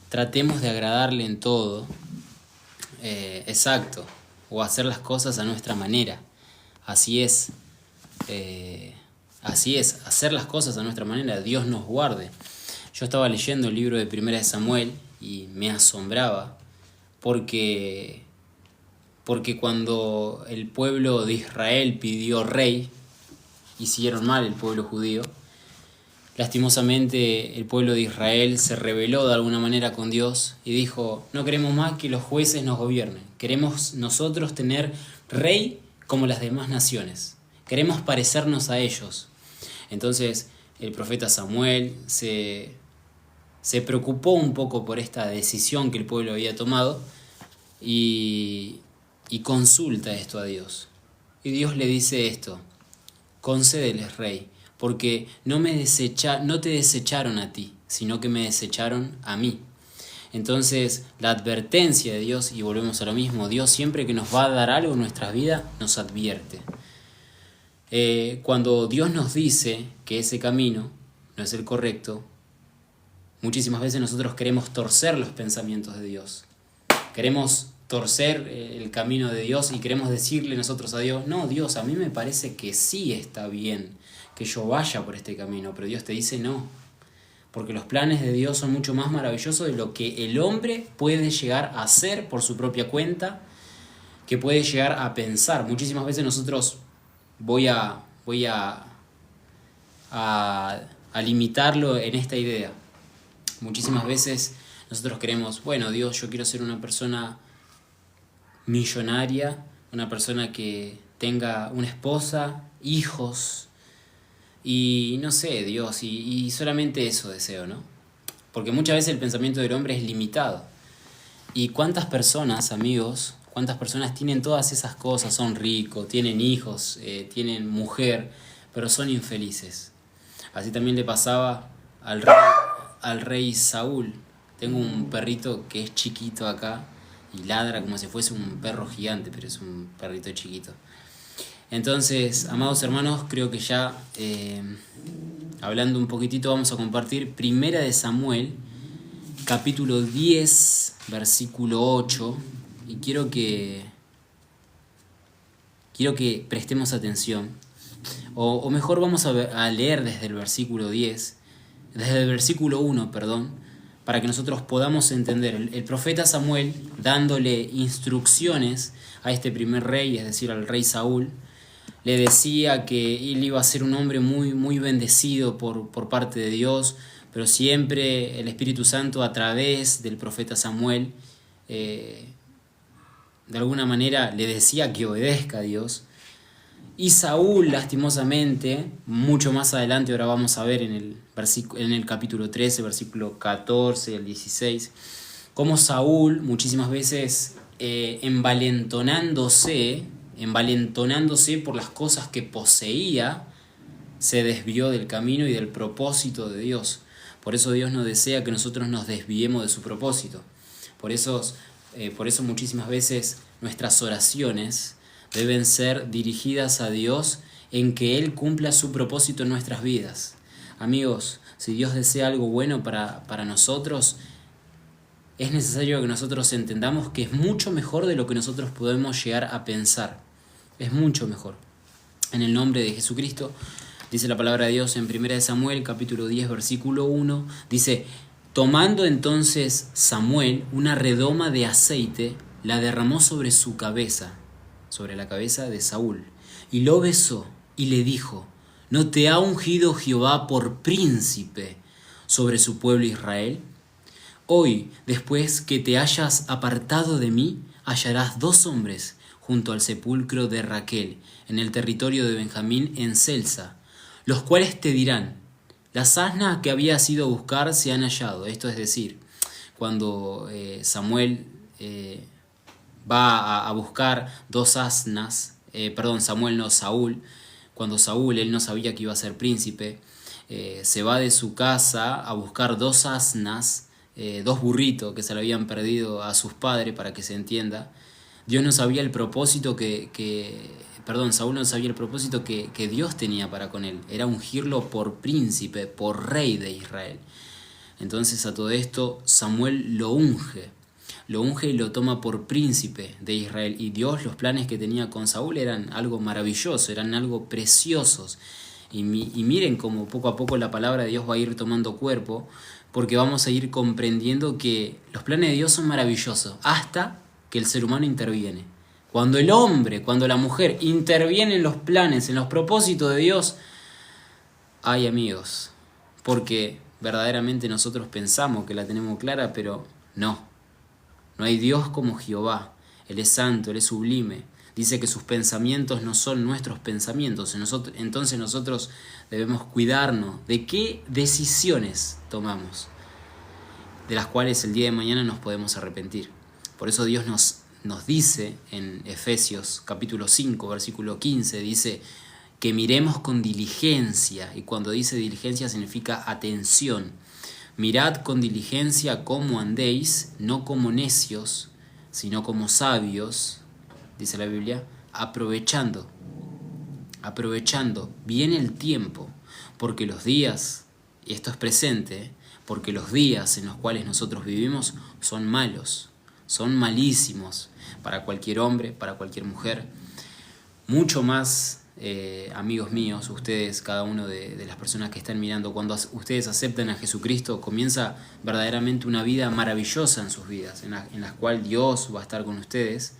tratemos de agradarle en todo, exacto, o hacer las cosas a nuestra manera. Así es, hacer las cosas a nuestra manera, Dios nos guarde. Yo estaba leyendo el libro de Primera de Samuel y me asombraba porque cuando el pueblo de Israel pidió rey, hicieron mal el pueblo judío. Lastimosamente el pueblo de Israel se rebeló de alguna manera con Dios y dijo: no queremos más que los jueces nos gobiernen, queremos nosotros tener rey como las demás naciones, queremos parecernos a ellos. Entonces el profeta Samuel se preocupó un poco por esta decisión que el pueblo había tomado y consulta esto a Dios. Y Dios le dice esto: concédeles, rey, porque no te desecharon a ti, sino que me desecharon a mí. Entonces, la advertencia de Dios, y volvemos a lo mismo, Dios siempre que nos va a dar algo en nuestras vidas, nos advierte. Cuando Dios nos dice que ese camino no es el correcto, muchísimas veces nosotros queremos torcer los pensamientos de Dios. Queremos torcer el camino de Dios y queremos decirle nosotros a Dios: no, Dios, a mí me parece que sí está bien que yo vaya por este camino, pero Dios te dice no, porque los planes de Dios son mucho más maravillosos de lo que el hombre puede llegar a hacer por su propia cuenta, que puede llegar a pensar. Muchísimas veces nosotros, voy a limitarlo en esta idea, muchísimas veces nosotros queremos: bueno, Dios, yo quiero ser una persona millonaria, una persona que tenga una esposa, hijos, y no sé, Dios, y solamente eso deseo, ¿no? Porque muchas veces el pensamiento del hombre es limitado. ¿Y cuántas personas, amigos, cuántas personas tienen todas esas cosas? Son ricos, tienen hijos, tienen mujer, pero son infelices. Así también le pasaba al rey Saúl. Tengo un perrito que es chiquito acá y ladra como si fuese un perro gigante, pero es un perrito chiquito. Entonces, amados hermanos, creo que ya hablando un poquitito vamos a compartir Primera de Samuel, capítulo 10, versículo 8, y quiero que prestemos atención, o mejor vamos a leer desde el versículo 1, para que nosotros podamos entender. El profeta Samuel, dándole instrucciones a este primer rey, es decir, al rey Saúl, le decía que él iba a ser un hombre muy, muy bendecido por parte de Dios, pero siempre el Espíritu Santo, a través del profeta Samuel, de alguna manera le decía que obedezca a Dios. Y Saúl, lastimosamente, mucho más adelante, ahora vamos a ver en el capítulo 13, versículo 14 al 16, cómo Saúl muchísimas veces envalentonándose por las cosas que poseía, se desvió del camino y del propósito de Dios. Por eso Dios no desea que nosotros nos desviemos de su propósito. Por eso muchísimas veces nuestras oraciones deben ser dirigidas a Dios en que Él cumpla su propósito en nuestras vidas. Amigos, si Dios desea algo bueno para nosotros, es necesario que nosotros entendamos que es mucho mejor de lo que nosotros podemos llegar a pensar. Es mucho mejor. En el nombre de Jesucristo, dice la palabra de Dios en 1 Samuel, capítulo 10, versículo 1, dice: tomando entonces Samuel una redoma de aceite, la derramó sobre su cabeza, sobre la cabeza de Saúl, y lo besó y le dijo: ¿no te ha ungido Jehová por príncipe sobre su pueblo Israel? Hoy, después que te hayas apartado de mí, hallarás 2 hombres junto al sepulcro de Raquel, en el territorio de Benjamín, en Celsa, los cuales te dirán: las asnas que habías ido a buscar se han hallado. Esto es decir, cuando Samuel va a buscar 2 asnas, Saúl, cuando Saúl, él no sabía que iba a ser príncipe, se va de su casa a buscar 2 asnas, 2 burritos que se le habían perdido a sus padres, para que se entienda. Saúl no sabía el propósito que Dios tenía para con él. Era ungirlo por príncipe, por rey de Israel. Entonces a todo esto Samuel lo unge y lo toma por príncipe de Israel. Y Dios, los planes que tenía con Saúl eran algo maravilloso, eran algo preciosos. Y miren cómo poco a poco la palabra de Dios va a ir tomando cuerpo, porque vamos a ir comprendiendo que los planes de Dios son maravillosos, hasta que el ser humano interviene. Cuando el hombre, cuando la mujer interviene en los planes, en los propósitos de Dios, ay amigos, porque verdaderamente nosotros pensamos que la tenemos clara, pero no. No hay Dios como Jehová. Él es santo, Él es sublime. Dice que sus pensamientos no son nuestros pensamientos. Entonces nosotros debemos cuidarnos de qué decisiones tomamos, de las cuales el día de mañana nos podemos arrepentir. Por eso Dios nos dice en Efesios capítulo 5, versículo 15, dice que miremos con diligencia. Y cuando dice diligencia significa atención. Mirad con diligencia cómo andéis, no como necios, sino como sabios, dice la Biblia, aprovechando bien el tiempo, porque los días, y esto es presente, porque los días en los cuales nosotros vivimos son malos, son malísimos para cualquier hombre, para cualquier mujer, mucho más. Amigos míos, ustedes, cada uno de las personas que están mirando, cuando ustedes aceptan a Jesucristo, comienza verdaderamente una vida maravillosa en sus vidas, en las cuales Dios va a estar con ustedes,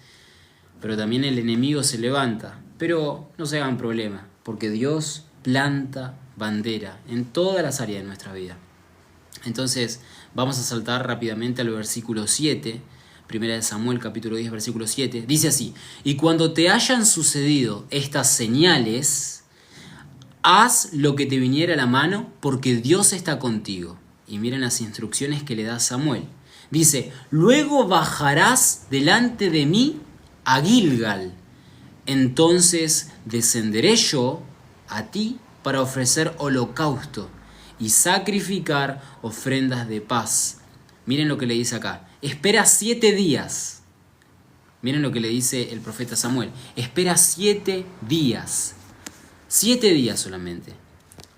pero también el enemigo se levanta. Pero no se hagan problema, porque Dios planta bandera en todas las áreas de nuestra vida. Entonces vamos a saltar rápidamente al versículo 7, Primera de Samuel, capítulo 10, versículo 7, dice así: y cuando te hayan sucedido estas señales, haz lo que te viniera a la mano, porque Dios está contigo. Y miren las instrucciones que le da Samuel. Dice: luego bajarás delante de mí a Gilgal. Entonces descenderé yo a ti para ofrecer holocausto y sacrificar ofrendas de paz. Miren lo que le dice acá. Espera 7 días. Miren lo que le dice el profeta Samuel. Espera 7 días. 7 días solamente.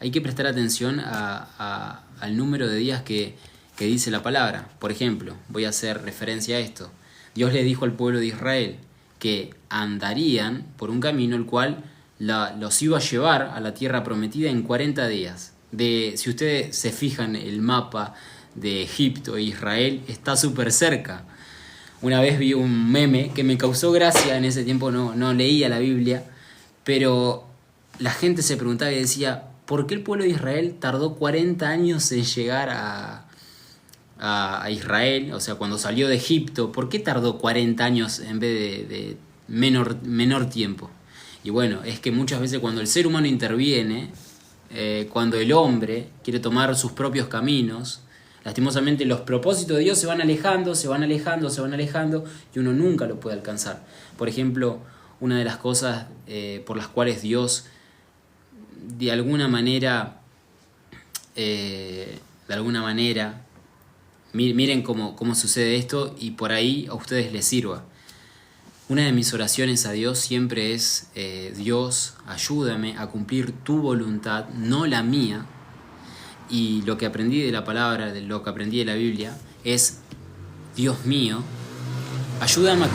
Hay que prestar atención al número de días que dice la palabra. Por ejemplo, voy a hacer referencia a esto. Dios le dijo al pueblo de Israel que andarían por un camino el cual los iba a llevar a la tierra prometida en 40 días. Si ustedes se fijan, el mapa de Egipto e Israel está súper cerca. Una vez vi un meme que me causó gracia, en ese tiempo no leía la Biblia, pero la gente se preguntaba y decía: ¿por qué el pueblo de Israel tardó 40 años en llegar a Israel? O sea, cuando salió de Egipto, ¿por qué tardó 40 años en vez de menor tiempo? Y bueno, es que muchas veces cuando el ser humano interviene, cuando el hombre quiere tomar sus propios caminos, lastimosamente los propósitos de Dios se van alejando y uno nunca lo puede alcanzar. Por ejemplo, una de las cosas por las cuales Dios de alguna manera, miren cómo sucede esto y por ahí a ustedes les sirva. Una de mis oraciones a Dios siempre es: Dios, ayúdame a cumplir tu voluntad, no la mía. Y lo que aprendí de la palabra, lo que aprendí de la Biblia, es: Dios mío, ayúdame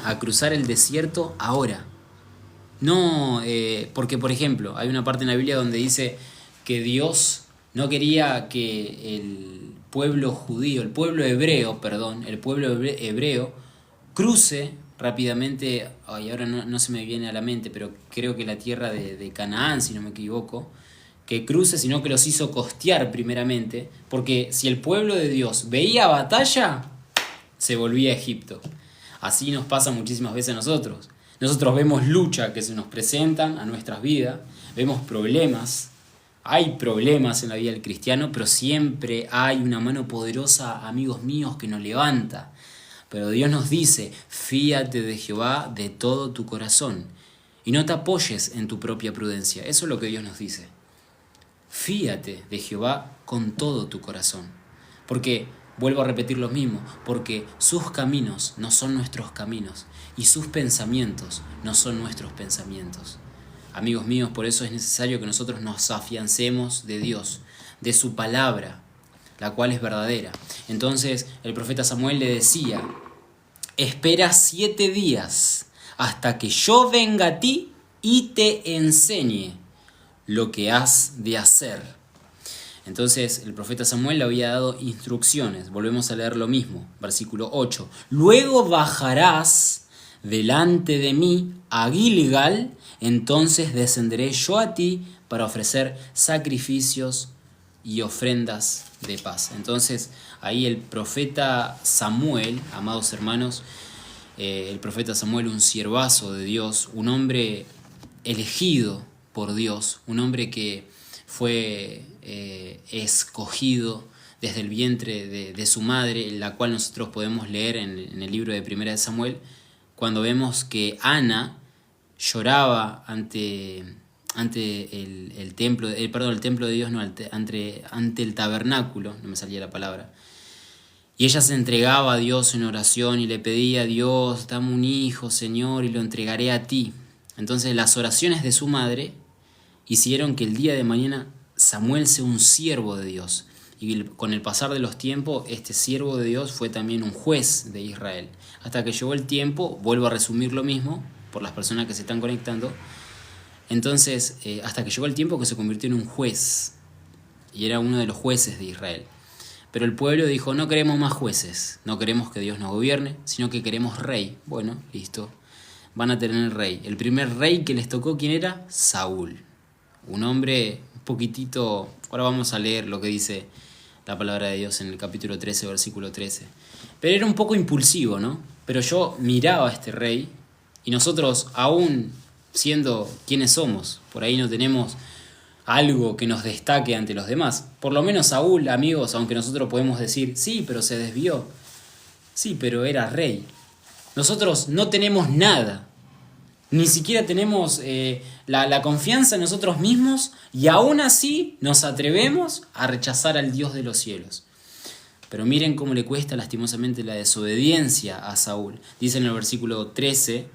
a cruzar el desierto ahora. No, porque por ejemplo, hay una parte en la Biblia donde dice que Dios no quería que el pueblo hebreo cruce rápidamente, ahora no se me viene a la mente, pero creo que la tierra de Canaán, si no me equivoco, que cruce, sino que los hizo costear primeramente, porque si el pueblo de Dios veía batalla, se volvía a Egipto. Así nos pasa muchísimas veces a nosotros. Nosotros vemos lucha que se nos presentan a nuestras vidas, vemos problemas, hay problemas en la vida del cristiano, pero siempre hay una mano poderosa, amigos míos, que nos levanta. Pero Dios nos dice: fíate de Jehová de todo tu corazón y no te apoyes en tu propia prudencia. Eso es lo que Dios nos dice. Fíate de Jehová con todo tu corazón. Porque, vuelvo a repetir lo mismo, porque sus caminos no son nuestros caminos y sus pensamientos no son nuestros pensamientos. Amigos míos, por eso es necesario que nosotros nos afiancemos de Dios, de su palabra, la cual es verdadera. Entonces el profeta Samuel le decía: espera 7 días hasta que yo venga a ti y te enseñe lo que has de hacer. Entonces el profeta Samuel le había dado instrucciones. Volvemos a leer lo mismo, versículo 8. Luego bajarás delante de mí a Gilgal, entonces descenderé yo a ti para ofrecer sacrificios y ofrendas de paz. Entonces ahí el profeta Samuel, amados hermanos, el profeta Samuel, un siervazo de Dios, un hombre elegido por Dios, un hombre que fue escogido desde el vientre de su madre, la cual nosotros podemos leer en el libro de Primera de Samuel, cuando vemos que Ana lloraba ante el templo, el templo de Dios, no, ante el tabernáculo, no me salía la palabra. Y ella se entregaba a Dios en oración y le pedía: a Dios, dame un hijo, Señor, y lo entregaré a ti. Entonces las oraciones de su madre hicieron que el día de mañana Samuel sea un siervo de Dios. Y con el pasar de los tiempos, este siervo de Dios fue también un juez de Israel. Hasta que llegó el tiempo, vuelvo a resumir lo mismo por las personas que se están conectando. Entonces, hasta que llegó el tiempo que se convirtió en un juez. Y era uno de los jueces de Israel. Pero el pueblo dijo: no queremos más jueces, no queremos que Dios nos gobierne, sino que queremos rey. Bueno, listo, van a tener rey. El primer rey que les tocó, ¿quién era? Saúl. Un hombre un poquitito... Ahora vamos a leer lo que dice la palabra de Dios en el capítulo 13, versículo 13. Pero era un poco impulsivo, ¿no? Pero yo miraba a este rey, y nosotros, aún siendo quienes somos, por ahí no tenemos algo que nos destaque ante los demás. Por lo menos Saúl, amigos, aunque nosotros podemos decir: sí, pero se desvió. Sí, pero era rey. Nosotros no tenemos nada. Ni siquiera tenemos la confianza en nosotros mismos, y aún así nos atrevemos a rechazar al Dios de los cielos. Pero miren cómo le cuesta lastimosamente la desobediencia a Saúl. Dice en el versículo 13,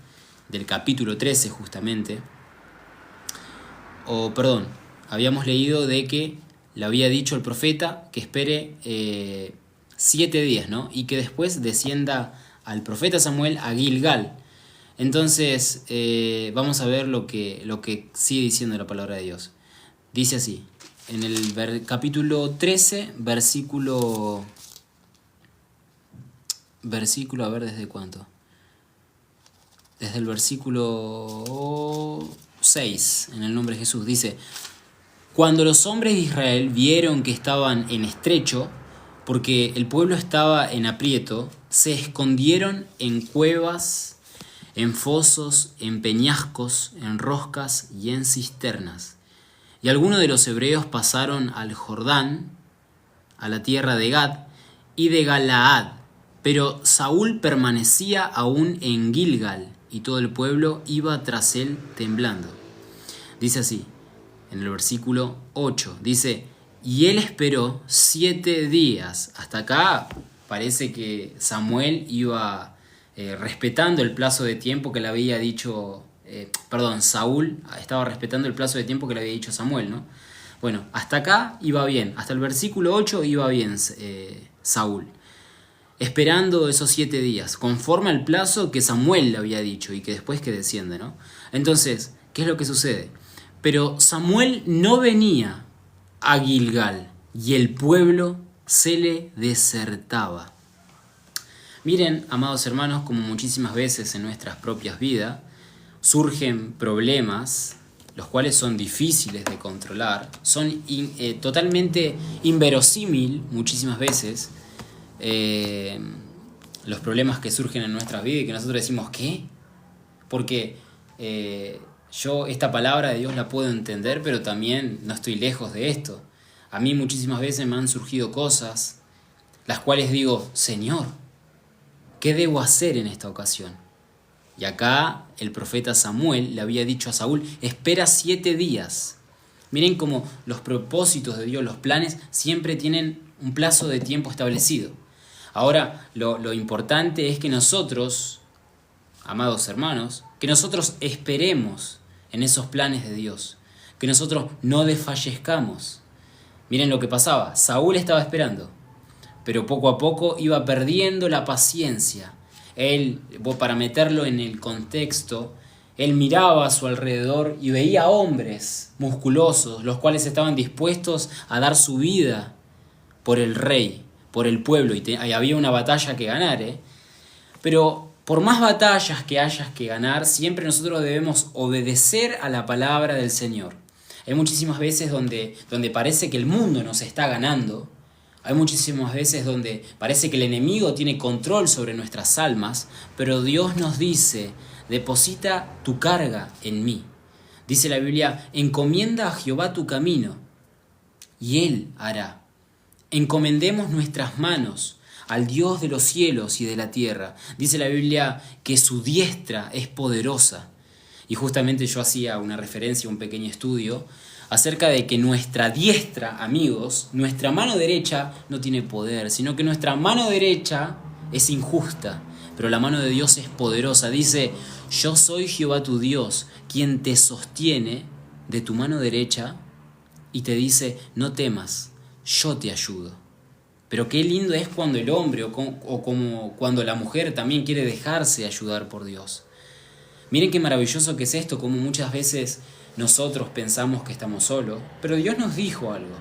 del capítulo 13 justamente, habíamos leído de que le había dicho el profeta que espere 7 días, ¿no? Y que después descienda al profeta Samuel a Gilgal. Entonces vamos a ver lo que sigue diciendo la palabra de Dios. Dice así, en el capítulo 13, versículo, a ver, ¿desde cuánto? Desde el versículo 6, en el nombre de Jesús, dice: cuando los hombres de Israel vieron que estaban en estrecho, porque el pueblo estaba en aprieto, se escondieron en cuevas, en fosos, en peñascos, en roscas y en cisternas. Y algunos de los hebreos pasaron al Jordán, a la tierra de Gad y de Galaad, pero Saúl permanecía aún en Gilgal, y todo el pueblo iba tras él temblando. Dice así, en el versículo 8, dice: y él esperó 7 días. Hasta acá parece que Samuel iba respetando el plazo de tiempo que le había dicho, Saúl estaba respetando el plazo de tiempo que le había dicho Samuel, ¿no? Bueno, hasta acá iba bien, hasta el versículo 8 iba bien Saúl, esperando esos 7 días, conforme al plazo que Samuel le había dicho y que después que desciende, ¿no? Entonces, ¿qué es lo que sucede? Pero Samuel no venía a Gilgal y el pueblo se le desertaba. Miren, amados hermanos, como muchísimas veces en nuestras propias vidas surgen problemas, los cuales son difíciles de controlar, son totalmente inverosímil muchísimas veces, los problemas que surgen en nuestras vidas y que nosotros decimos: ¿qué? Porque yo esta palabra de Dios la puedo entender, pero también no estoy lejos de esto. A mí muchísimas veces me han surgido cosas las cuales digo: Señor, ¿qué debo hacer en esta ocasión? Y acá el profeta Samuel le había dicho a Saúl: espera 7 días. Miren cómo los propósitos de Dios, los planes, siempre tienen un plazo de tiempo establecido. Ahora, lo importante es que nosotros, amados hermanos, que nosotros esperemos en esos planes de Dios, que nosotros no desfallezcamos, Miren lo que pasaba. Saúl estaba esperando, pero poco a poco iba perdiendo la paciencia. Él, para meterlo en el contexto, él miraba a su alrededor y veía hombres musculosos, los cuales estaban dispuestos a dar su vida por el rey, por el pueblo, y había una batalla que ganar, ¿eh? Pero por más batallas que hayas que ganar, siempre nosotros debemos obedecer a la palabra del Señor. Hay muchísimas veces donde parece que el mundo nos está ganando. Hay muchísimas veces donde parece que el enemigo tiene control sobre nuestras almas, pero Dios nos dice, deposita tu carga en mí. Dice la Biblia, encomienda a Jehová tu camino y Él hará. Encomendemos nuestras manos al Dios de los cielos y de la tierra. Dice la Biblia que su diestra es poderosa. Y justamente yo hacía una referencia, un pequeño estudio, acerca de que nuestra diestra, amigos, nuestra mano derecha no tiene poder, sino que nuestra mano derecha es injusta, pero la mano de Dios es poderosa. Dice, yo soy Jehová tu Dios, quien te sostiene de tu mano derecha y te dice, no temas, yo te ayudo. Pero qué lindo es cuando el hombre o como cuando la mujer también quiere dejarse ayudar por Dios. Miren qué maravilloso que es esto, como muchas veces nosotros pensamos que estamos solos, pero Dios nos dijo algo.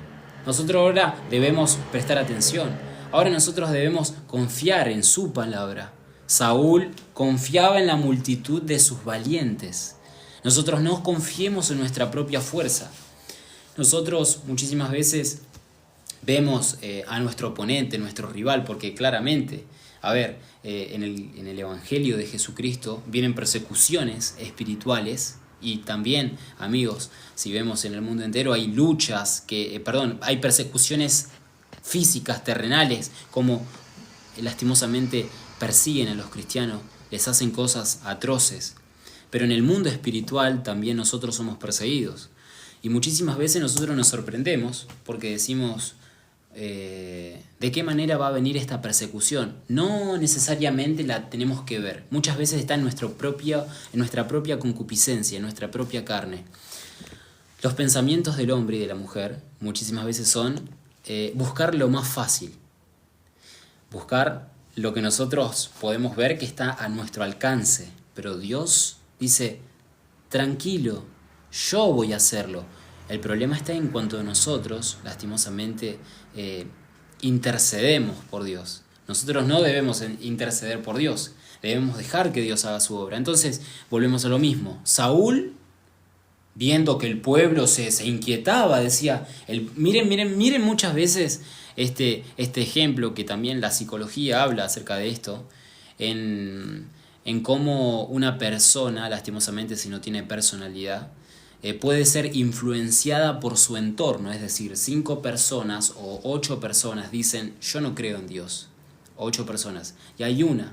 Nosotros ahora debemos prestar atención. Ahora nosotros debemos confiar en su palabra. Saúl confiaba en la multitud de sus valientes. Nosotros no confiemos en nuestra propia fuerza. Nosotros muchísimas veces vemos a nuestro oponente, nuestro rival, porque claramente, en el Evangelio de Jesucristo vienen persecuciones espirituales y también, amigos, si vemos en el mundo entero hay luchas, hay persecuciones físicas, terrenales, como lastimosamente persiguen a los cristianos, les hacen cosas atroces. Pero en el mundo espiritual también nosotros somos perseguidos. Y muchísimas veces nosotros nos sorprendemos porque decimos, ¿de qué manera va a venir esta persecución? No necesariamente la tenemos que ver. Muchas veces está en nuestra propia concupiscencia, en nuestra propia carne. Los pensamientos del hombre y de la mujer muchísimas veces son buscar lo más fácil. Buscar lo que nosotros podemos ver que está a nuestro alcance. Pero Dios dice, tranquilo, yo voy a hacerlo. El problema está en cuanto nosotros, lastimosamente, intercedemos por Dios. Nosotros no debemos interceder por Dios, debemos dejar que Dios haga su obra. Entonces, volvemos a lo mismo. Saúl, viendo que el pueblo se inquietaba, decía, miren muchas veces este ejemplo que también la psicología habla acerca de esto, en cómo una persona, lastimosamente si no tiene personalidad, puede ser influenciada por su entorno, es decir, 5 personas o 8 personas dicen, yo no creo en Dios, 8 personas, y hay una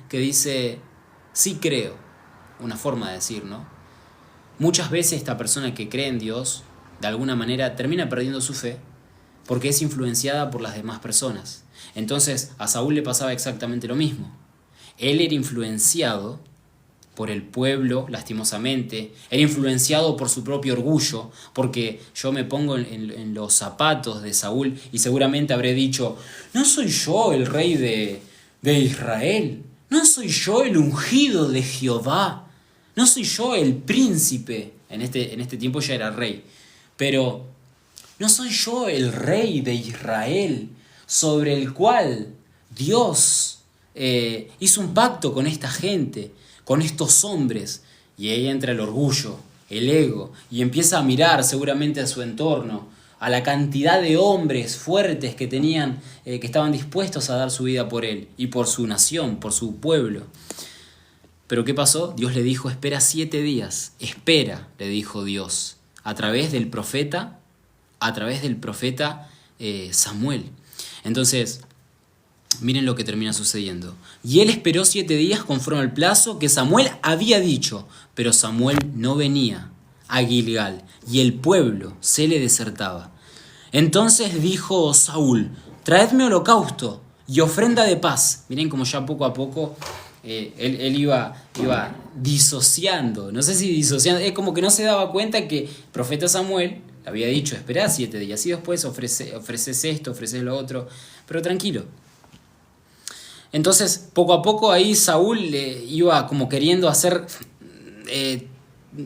que dice, sí creo, una forma de decir, ¿no? Muchas veces esta persona que cree en Dios, de alguna manera, termina perdiendo su fe, porque es influenciada por las demás personas. Entonces, a Saúl le pasaba exactamente lo mismo. Él era influenciado por el pueblo, lastimosamente, era influenciado por su propio orgullo, porque yo me pongo en los zapatos de Saúl y seguramente habré dicho, ¿no soy yo el rey de Israel? ¿No soy yo el ungido de Jehová? ¿No soy yo el príncipe? En este tiempo ya era rey, pero ¿no soy yo el rey de Israel sobre el cual Dios hizo un pacto con esta gente, con estos hombres? Y ahí entra el orgullo, el ego, y empieza a mirar seguramente a su entorno, a la cantidad de hombres fuertes que tenían, que estaban dispuestos a dar su vida por él y por su nación, por su pueblo. Pero ¿qué pasó? Dios le dijo, espera 7 días, espera, le dijo Dios, a través del profeta Samuel. Entonces, miren lo que termina sucediendo. Y él esperó 7 días conforme al plazo que Samuel había dicho, pero Samuel no venía a Gilgal y el pueblo se le desertaba. Entonces dijo Saúl, traedme holocausto y ofrenda de paz. Miren cómo ya poco a poco él iba disociando, no sé si disociando, es como que no se daba cuenta que el profeta Samuel Le había dicho, esperá 7 días y después ofreces esto, ofreces lo otro, pero tranquilo. Entonces, poco a poco ahí Saúl iba como queriendo hacer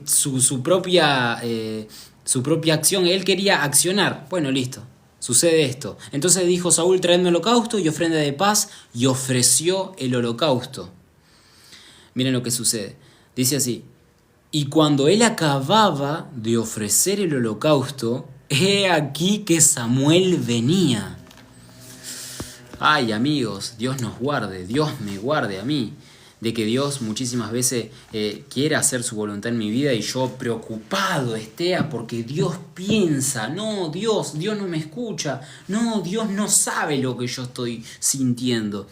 su propia acción. Él quería accionar. Bueno, listo, sucede esto. Entonces dijo Saúl, traedme holocausto y ofrenda de paz, y ofreció el holocausto. Miren lo que sucede. Dice así: y cuando él acababa de ofrecer el holocausto, he aquí que Samuel venía. Ay, amigos, Dios nos guarde, Dios me guarde a mí, de que Dios muchísimas veces quiera hacer su voluntad en mi vida y yo preocupado esté porque Dios piensa, no, Dios no me escucha, no, Dios no sabe lo que yo estoy sintiendo.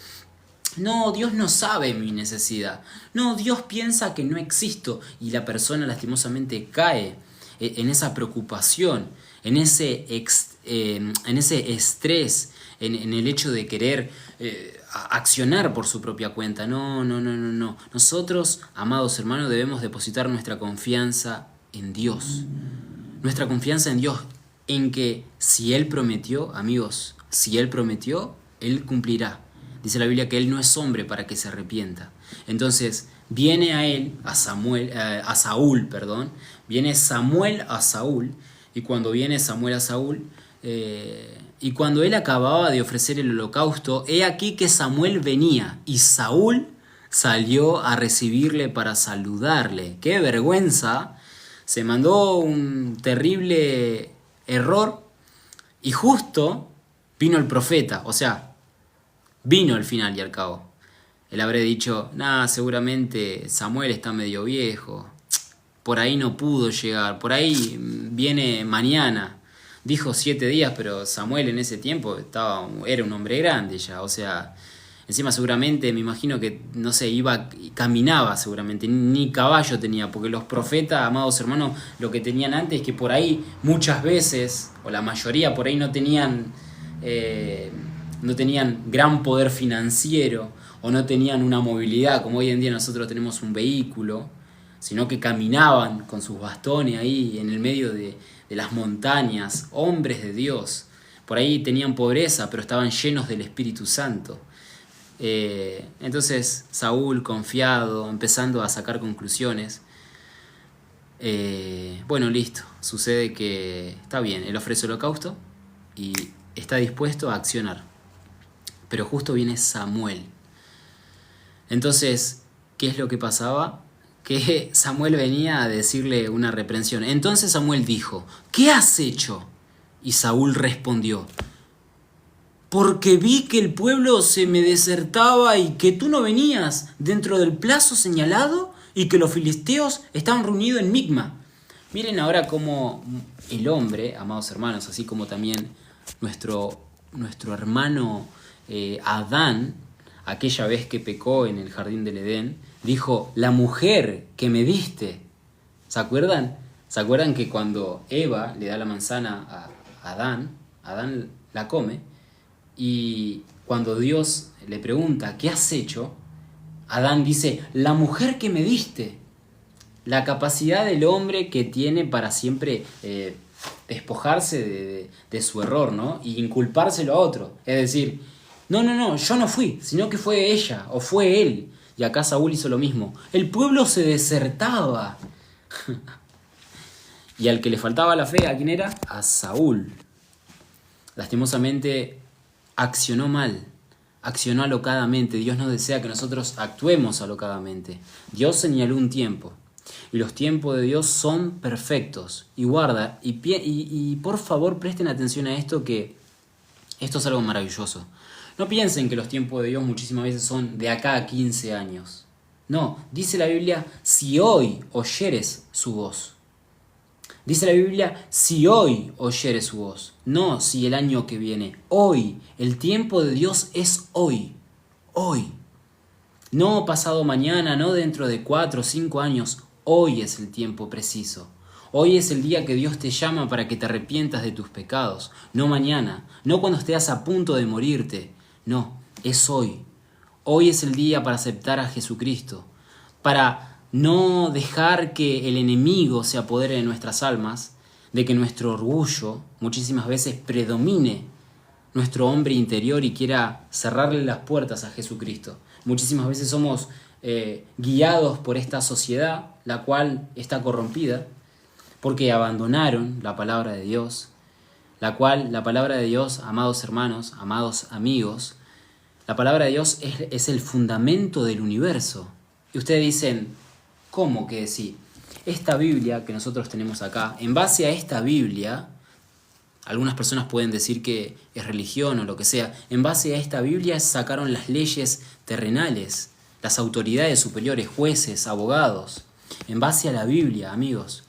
No, Dios no sabe mi necesidad. No, Dios piensa que no existo, y la persona lastimosamente cae en esa preocupación, en ese estrés, en el hecho de querer accionar por su propia cuenta. No. Nosotros, amados hermanos, debemos depositar nuestra confianza en Dios. Nuestra confianza en Dios, en que si Él prometió, amigos, si Él prometió, Él cumplirá. Dice la Biblia que Él no es hombre para que se arrepienta. Entonces, viene a Samuel, viene Samuel a Saúl, y cuando viene Samuel a Saúl, y cuando él acababa de ofrecer el holocausto, he aquí que Samuel venía, y Saúl salió a recibirle para saludarle. ¡Qué vergüenza! Se mandó un terrible error, y justo vino el profeta, o sea, vino al final y al cabo. Él habrá dicho, seguramente Samuel está medio viejo, por ahí no pudo llegar, por ahí viene mañana. Dijo 7 días, pero Samuel en ese tiempo era un hombre grande ya, o sea, encima seguramente, me imagino que, no sé, caminaba seguramente, ni caballo tenía, porque los profetas, amados hermanos, lo que tenían antes es que por ahí muchas veces, o la mayoría por ahí no tenían gran poder financiero, o no tenían una movilidad como hoy en día nosotros tenemos un vehículo, sino que caminaban con sus bastones ahí en el medio de las montañas, hombres de Dios. Por ahí tenían pobreza, pero estaban llenos del Espíritu Santo. Entonces Saúl, confiado, empezando a sacar conclusiones, bueno, listo, sucede que está bien, él ofrece holocausto y está dispuesto a accionar. Pero justo viene Samuel. Entonces, ¿qué es lo que pasaba? Que Samuel venía a decirle una reprensión. Entonces Samuel dijo, ¿qué has hecho? Y Saúl respondió, porque vi que el pueblo se me desertaba y que tú no venías dentro del plazo señalado y que los filisteos estaban reunidos en Micma. Miren ahora cómo el hombre, amados hermanos, así como también nuestro hermano Adán, aquella vez que pecó en el jardín del Edén, dijo, la mujer que me diste. ¿Se acuerdan? ¿Se acuerdan que cuando Eva le da la manzana a Adán la come? Y cuando Dios le pregunta, ¿qué has hecho? Adán dice, la mujer que me diste. La capacidad del hombre que tiene para siempre despojarse de su error, ¿no? Y inculpárselo a otro. Es decir, no, yo no fui, sino que fue ella o fue él. Y acá Saúl hizo lo mismo. El pueblo se desertaba. Y al que le faltaba la fe, ¿a quién era? A Saúl. Lastimosamente accionó mal, accionó alocadamente. Dios no desea que nosotros actuemos alocadamente. Dios señaló un tiempo. Y los tiempos de Dios son perfectos. Y guarda, y por favor presten atención a esto, que esto es algo maravilloso. No piensen que los tiempos de Dios muchísimas veces son de acá a 15 años. No, dice la Biblia, si hoy oyeres su voz. Dice la Biblia, si hoy oyeres su voz. No si el año que viene. Hoy. El tiempo de Dios es hoy. Hoy. No pasado mañana, no dentro de 4 o 5 años. Hoy es el tiempo preciso. Hoy es el día que Dios te llama para que te arrepientas de tus pecados. No mañana. No cuando estés a punto de morirte. No, es hoy. Hoy es el día para aceptar a Jesucristo. Para no dejar que el enemigo se apodere de nuestras almas, de que nuestro orgullo muchísimas veces predomine nuestro hombre interior y quiera cerrarle las puertas a Jesucristo. Muchísimas veces somos guiados por esta sociedad, la cual está corrompida, porque abandonaron la palabra de Dios, la palabra de Dios, amados hermanos, amados amigos, la palabra de Dios es el fundamento del universo. Y ustedes dicen, ¿cómo que sí? Esta Biblia que nosotros tenemos acá, en base a esta Biblia, algunas personas pueden decir que es religión o lo que sea, en base a esta Biblia sacaron las leyes terrenales, las autoridades superiores, jueces, abogados, en base a la Biblia, amigos.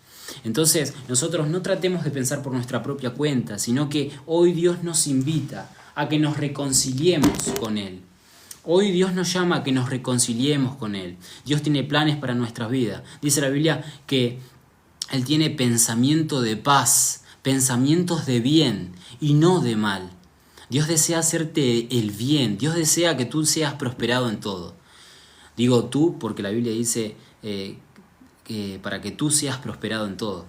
Entonces, nosotros no tratemos de pensar por nuestra propia cuenta, sino que hoy Dios nos invita a que nos reconciliemos con Él. Hoy Dios nos llama a que nos reconciliemos con Él. Dios tiene planes para nuestras vidas. Dice la Biblia que Él tiene pensamiento de paz, pensamientos de bien y no de mal. Dios desea hacerte el bien. Dios desea que tú seas prosperado en todo. Digo tú porque la Biblia dice que para que tú seas prosperado en todo.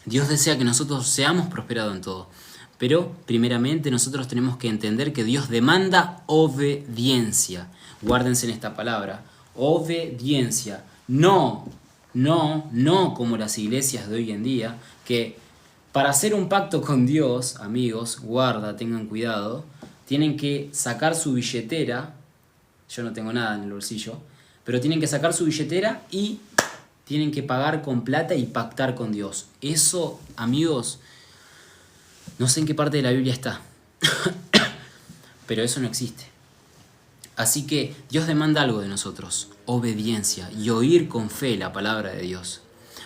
Dios desea que nosotros seamos prosperados en todo. Pero primeramente nosotros tenemos que entender que Dios demanda obediencia. Guárdense en esta palabra. Obediencia. No como las iglesias de hoy en día, que para hacer un pacto con Dios, amigos, tengan cuidado, tienen que sacar su billetera. Yo no tengo nada en el bolsillo, pero tienen que sacar su billetera y tienen que pagar con plata y pactar con Dios. Eso, amigos, no sé en qué parte de la Biblia está, pero eso no existe. Así que Dios demanda algo de nosotros, obediencia y oír con fe la palabra de Dios.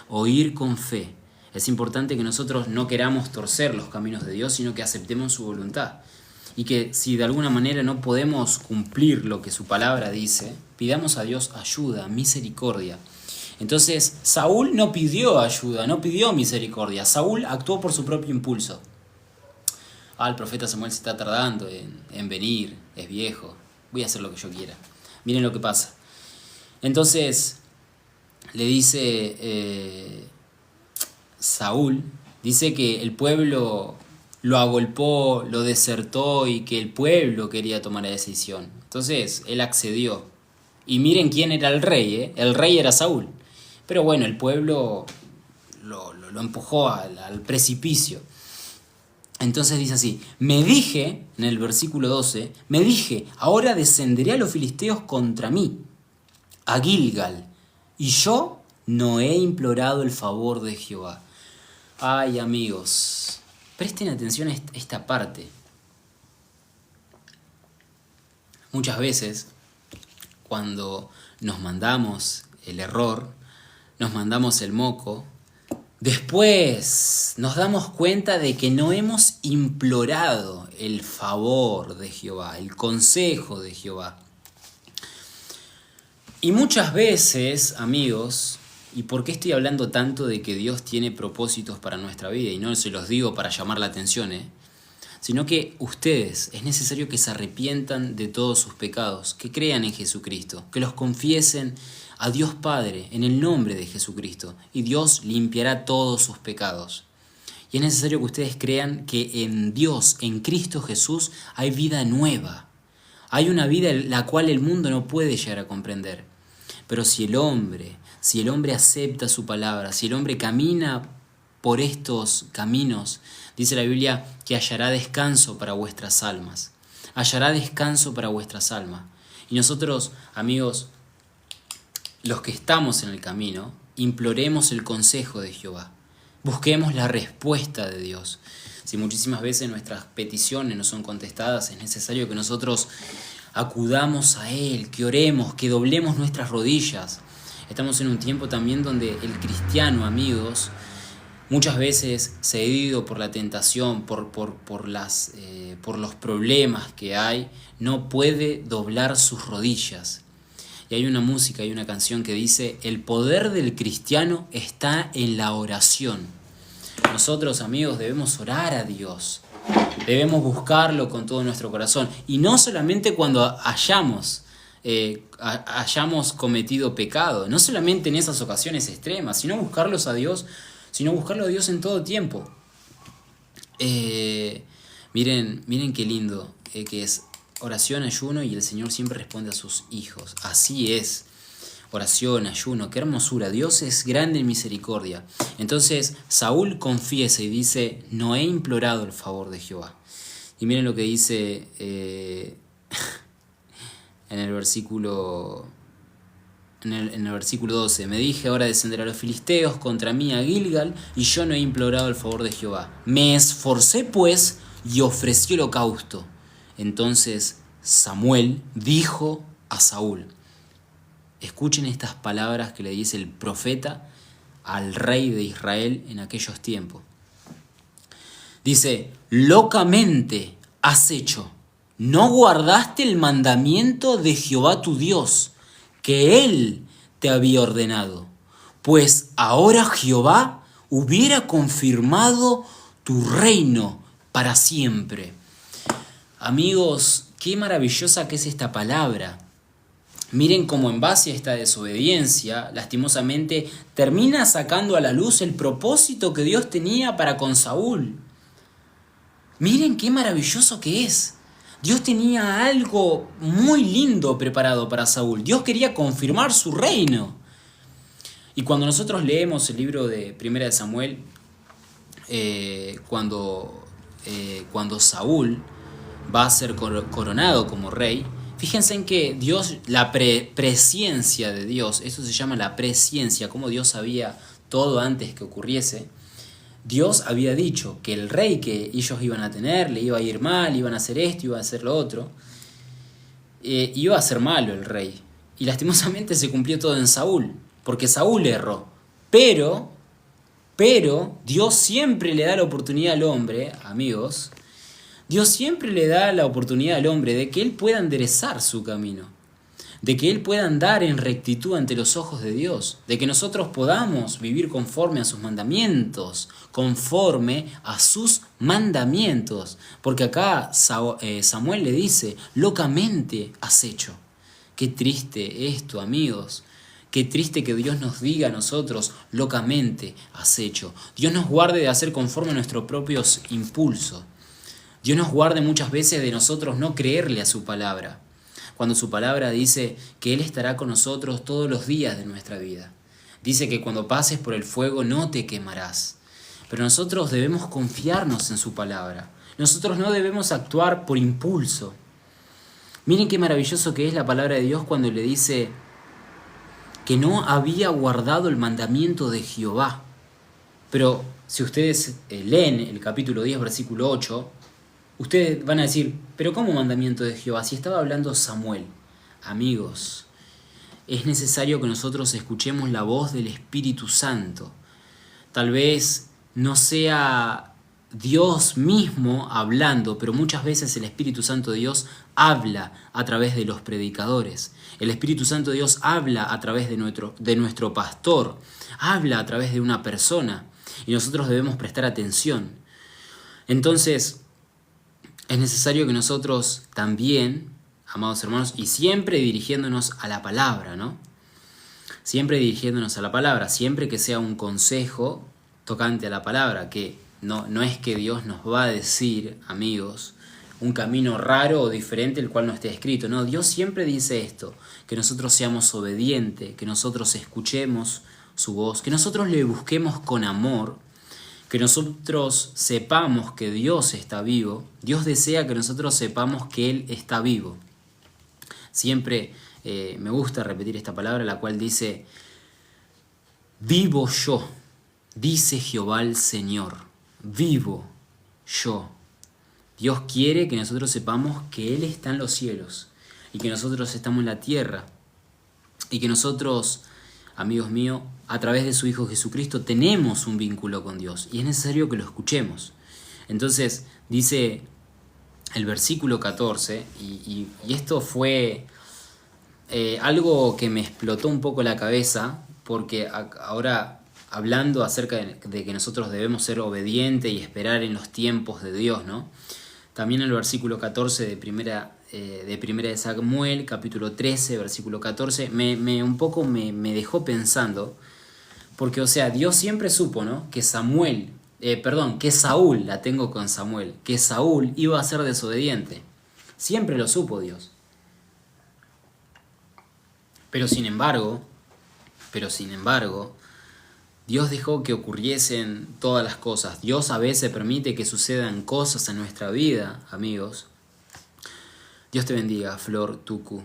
Oír con fe. Es importante que nosotros no queramos torcer los caminos de Dios, sino que aceptemos su voluntad. Y que si de alguna manera no podemos cumplir lo que su palabra dice, pidamos a Dios ayuda, misericordia. Entonces, Saúl no pidió ayuda, no pidió misericordia. Saúl actuó por su propio impulso. El profeta Samuel se está tardando en venir, es viejo, voy a hacer lo que yo quiera. Miren lo que pasa. Entonces, le dice Saúl, dice que el pueblo lo agolpó, lo desertó y que el pueblo quería tomar la decisión. Entonces, él accedió. Y miren quién era el rey, El rey era Saúl. Pero bueno, el pueblo lo empujó al precipicio. Entonces dice así, me dije, en el versículo 12, me dije, ahora descenderé a los filisteos contra mí, a Gilgal, y yo no he implorado el favor de Jehová. Ay, amigos, presten atención a esta parte. Muchas veces, cuando nos mandamos el error, nos mandamos el moco, después nos damos cuenta de que no hemos implorado el favor de Jehová, el consejo de Jehová. Y muchas veces, amigos, ¿y por qué estoy hablando tanto de que Dios tiene propósitos para nuestra vida? Y no se los digo para llamar la atención, sino que ustedes, es necesario que se arrepientan de todos sus pecados, que crean en Jesucristo, que los confiesen a Dios Padre en el nombre de Jesucristo, y Dios limpiará todos sus pecados. Y es necesario que ustedes crean que en Dios, en Cristo Jesús, hay vida nueva. Hay una vida la cual el mundo no puede llegar a comprender. Pero si el hombre acepta su palabra, si el hombre camina por estos caminos, dice la Biblia que hallará descanso para vuestras almas. Hallará descanso para vuestras almas. Y nosotros, amigos, los que estamos en el camino, imploremos el consejo de Jehová. Busquemos la respuesta de Dios. Si muchísimas veces nuestras peticiones no son contestadas, es necesario que nosotros acudamos a Él, que oremos, que doblemos nuestras rodillas. Estamos en un tiempo también donde el cristiano, amigos, muchas veces cedido por la tentación, por los problemas que hay, no puede doblar sus rodillas. Y hay una música, hay una canción que dice, el poder del cristiano está en la oración. Nosotros, amigos, debemos orar a Dios. Debemos buscarlo con todo nuestro corazón. Y no solamente cuando hayamos cometido pecado, no solamente en esas ocasiones extremas, sino buscarlos a Dios sino buscarlo a Dios en todo tiempo. Miren qué lindo que es oración, ayuno, y el Señor siempre responde a sus hijos. Así es. Oración, ayuno, qué hermosura. Dios es grande en misericordia. Entonces Saúl confiesa y dice: no he implorado el favor de Jehová. Y miren lo que dice en el versículo 12: me dije, ahora descenderán los filisteos contra mí a Gilgal, y yo no he implorado el favor de Jehová. Me esforcé pues y ofrecí holocausto. Entonces Samuel dijo a Saúl. Escuchen estas palabras que le dice el profeta al rey de Israel en aquellos tiempos. Dice: locamente has hecho, no guardaste el mandamiento de Jehová tu Dios, que él te había ordenado, pues ahora Jehová hubiera confirmado tu reino para siempre. Amigos, qué maravillosa que es esta palabra. Miren cómo en base a esta desobediencia, lastimosamente, termina sacando a la luz el propósito que Dios tenía para con Saúl. Miren qué maravilloso que es. Dios tenía algo muy lindo preparado para Saúl. Dios quería confirmar su reino. Y cuando nosotros leemos el libro de Primera de Samuel, cuando Saúl va a ser coronado como rey, fíjense en que Dios, la presciencia de Dios, eso se llama la presciencia, como Dios sabía todo antes que ocurriese. Dios había dicho que el rey que ellos iban a tener le iba a ir mal, iban a hacer esto, iban a hacer lo otro. Iba a ser malo el rey. Y lastimosamente se cumplió todo en Saúl, porque Saúl erró. Pero Dios siempre le da la oportunidad al hombre, amigos, Dios siempre le da la oportunidad al hombre de que él pueda enderezar su camino, de que él pueda andar en rectitud ante los ojos de Dios, de que nosotros podamos vivir conforme a sus mandamientos, porque acá Samuel le dice: locamente has hecho. Qué triste esto, amigos. Qué triste que Dios nos diga a nosotros: locamente has hecho. Dios nos guarde de hacer conforme a nuestros propios impulsos. Dios nos guarde muchas veces de nosotros no creerle a su palabra, cuando su palabra dice que Él estará con nosotros todos los días de nuestra vida. Dice que cuando pases por el fuego no te quemarás. Pero nosotros debemos confiarnos en su palabra. Nosotros no debemos actuar por impulso. Miren qué maravilloso que es la palabra de Dios cuando le dice que no había guardado el mandamiento de Jehová. Pero si ustedes leen el capítulo 10, versículo 8, ustedes van a decir: ¿pero cómo mandamiento de Jehová? Si estaba hablando Samuel. Amigos, es necesario que nosotros escuchemos la voz del Espíritu Santo. Tal vez no sea Dios mismo hablando, pero muchas veces el Espíritu Santo de Dios habla a través de los predicadores. El Espíritu Santo de Dios habla a través de nuestro pastor, habla a través de una persona, y nosotros debemos prestar atención. Entonces, es necesario que nosotros también, amados hermanos, y siempre dirigiéndonos a la palabra, ¿no? Siempre dirigiéndonos a la palabra, siempre que sea un consejo tocante a la palabra, que no es que Dios nos va a decir, amigos, un camino raro o diferente el cual no esté escrito. No, Dios siempre dice esto: que nosotros seamos obedientes, que nosotros escuchemos su voz, que nosotros le busquemos con amor, que nosotros sepamos que Dios está vivo. Dios desea que nosotros sepamos que Él está vivo. Siempre me gusta repetir esta palabra, la cual dice: vivo yo, dice Jehová el Señor, vivo yo. Dios quiere que nosotros sepamos que Él está en los cielos y que nosotros estamos en la tierra, y que nosotros, amigos míos, a través de su Hijo Jesucristo tenemos un vínculo con Dios, y es necesario que lo escuchemos. Entonces dice el versículo 14, y esto fue algo que me explotó un poco la cabeza, porque ahora, hablando acerca de que nosotros debemos ser obedientes y esperar en los tiempos de Dios, ¿no? También el versículo 14 de primera de Samuel, capítulo 13, versículo 14, un poco me dejó pensando, Porque, o sea, Dios siempre supo, ¿no? Que que Saúl, la tengo con Samuel, que Saúl iba a ser desobediente. Siempre lo supo Dios. Pero sin embargo, Dios dejó que ocurriesen todas las cosas. Dios a veces permite que sucedan cosas en nuestra vida, amigos. Dios te bendiga, Flor Tucu.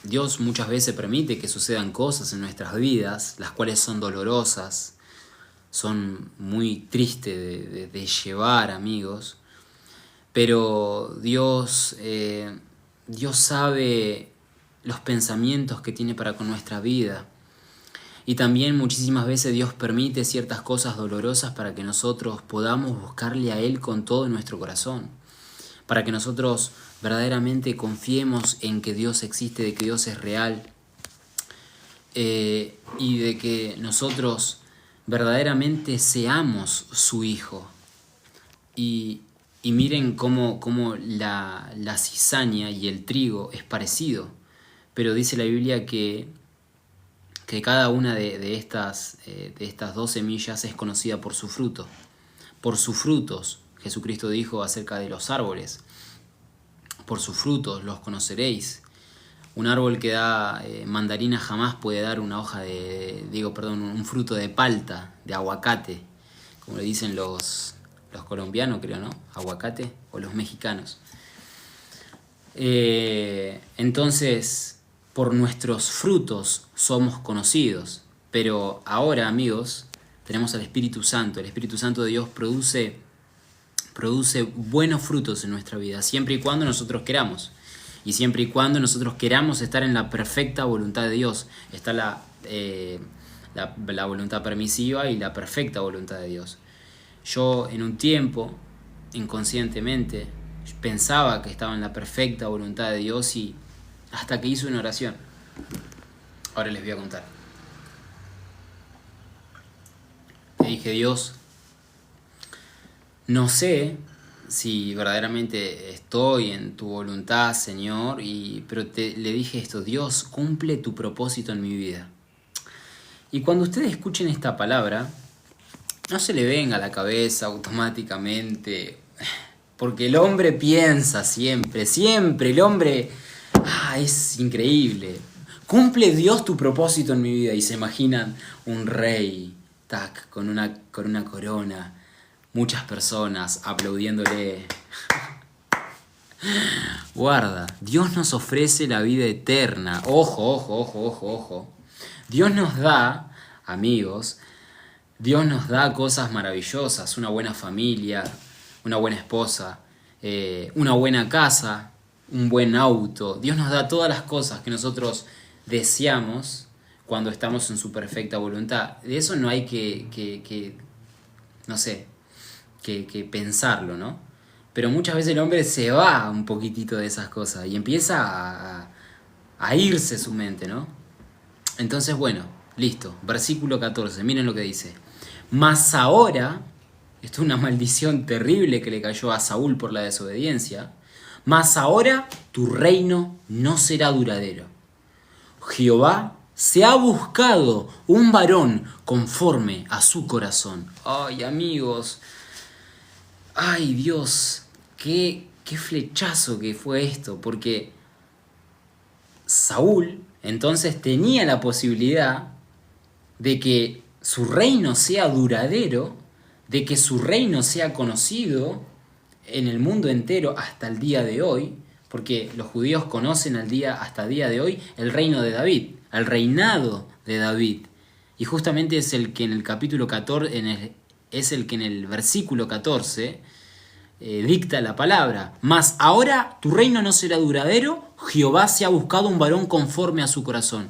Dios muchas veces permite que sucedan cosas en nuestras vidas, las cuales son dolorosas, son muy tristes de llevar, amigos. Pero Dios sabe los pensamientos que tiene para con nuestra vida. Y también muchísimas veces Dios permite ciertas cosas dolorosas para que nosotros podamos buscarle a Él con todo nuestro corazón. Para que nosotros verdaderamente confiemos en que Dios existe, de que Dios es real. Y de que nosotros verdaderamente seamos su hijo. Y miren cómo la cizaña y el trigo es parecido. Pero dice la Biblia que cada una de estas dos semillas es conocida por su fruto. Por sus frutos, Jesucristo dijo acerca de los árboles. Por sus frutos los conoceréis. Un árbol que da mandarina jamás puede dar una hoja un fruto de palta, de aguacate, como le dicen los colombianos, creo, ¿no? Aguacate, o los mexicanos. Entonces, por nuestros frutos somos conocidos. Pero ahora, amigos, tenemos al Espíritu Santo. El Espíritu Santo de Dios produce buenos frutos en nuestra vida, siempre y cuando nosotros queramos. Y siempre y cuando nosotros queramos estar en la perfecta voluntad de Dios. Está la voluntad permisiva y la perfecta voluntad de Dios. Yo en un tiempo, inconscientemente, pensaba que estaba en la perfecta voluntad de Dios y hasta que hice una oración. Ahora les voy a contar. Le dije: Dios, no sé si verdaderamente estoy en tu voluntad, Señor, pero le dije esto: Dios, cumple tu propósito en mi vida. Y cuando ustedes escuchen esta palabra, no se le venga a la cabeza automáticamente, porque el hombre piensa siempre, el hombre, es increíble. Cumple Dios tu propósito en mi vida, y se imaginan un rey, con una corona, muchas personas aplaudiéndole. Guarda, Dios nos ofrece la vida eterna. Ojo. Dios nos da, amigos, Dios nos da cosas maravillosas, una buena familia, una buena esposa, una buena casa, un buen auto. Dios nos da todas las cosas que nosotros deseamos cuando estamos en su perfecta voluntad. De eso no hay que pensarlo, ¿no? Pero muchas veces el hombre se va un poquitito de esas cosas y empieza a irse su mente, ¿no? Entonces, bueno, listo. Versículo 14, miren lo que dice. Mas ahora, esto es una maldición terrible que le cayó a Saúl por la desobediencia, mas ahora tu reino no será duradero. Jehová se ha buscado un varón conforme a su corazón. Ay, amigos, ay, Dios, qué flechazo que fue esto, porque Saúl entonces tenía la posibilidad de que su reino sea duradero, de que su reino sea conocido en el mundo entero hasta el día de hoy, porque los judíos conocen hasta el día de hoy el reino de David, el reinado de David. Y justamente es el que en el capítulo 14, es el que en el versículo 14 dicta la palabra. Mas ahora tu reino no será duradero, Jehová se ha buscado un varón conforme a su corazón.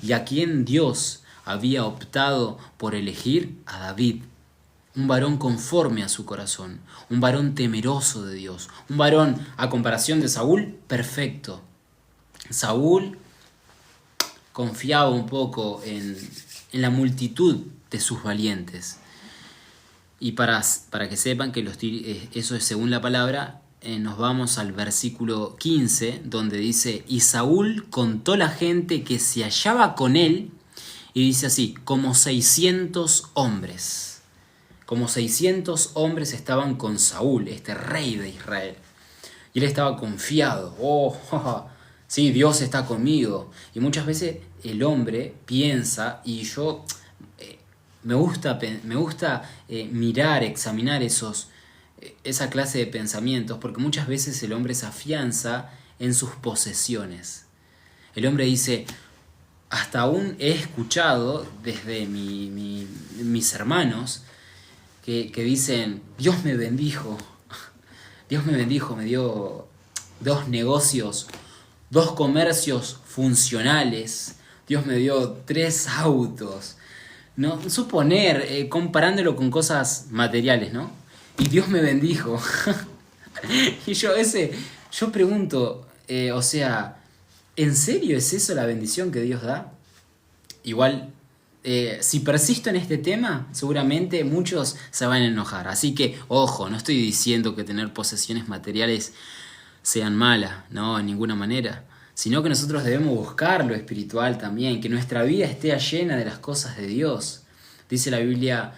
Y a quien Dios había optado por elegir, a David. Un varón conforme a su corazón, un varón temeroso de Dios, un varón, a comparación de Saúl, perfecto. Saúl confiaba un poco en la multitud de sus valientes. Y para que sepan que eso es según la palabra, nos vamos al versículo 15, donde dice: y Saúl contó la gente que se hallaba con él, Y dice así, como 600 hombres. Como 600 hombres estaban con Saúl, este rey de Israel. Y él estaba confiado. Sí, Dios está conmigo. Y muchas veces el hombre piensa, y yo me gusta mirar, examinar esa clase de pensamientos, porque muchas veces el hombre se afianza en sus posesiones. El hombre dice, hasta aún he escuchado desde mis hermanos que dicen, Dios me bendijo, me dio 2 negocios, 2 comercios funcionales, Dios me dio 3 autos. ¿No? Suponer, comparándolo con cosas materiales, ¿no? Y Dios me bendijo. Y yo pregunto, o sea, ¿en serio es eso la bendición que Dios da? Igual, si persisto en este tema, seguramente muchos se van a enojar. Así que, ojo, no estoy diciendo que tener posesiones materiales sean malas, no, en ninguna manera. Sino que nosotros debemos buscar lo espiritual también, que nuestra vida esté llena de las cosas de Dios. Dice la Biblia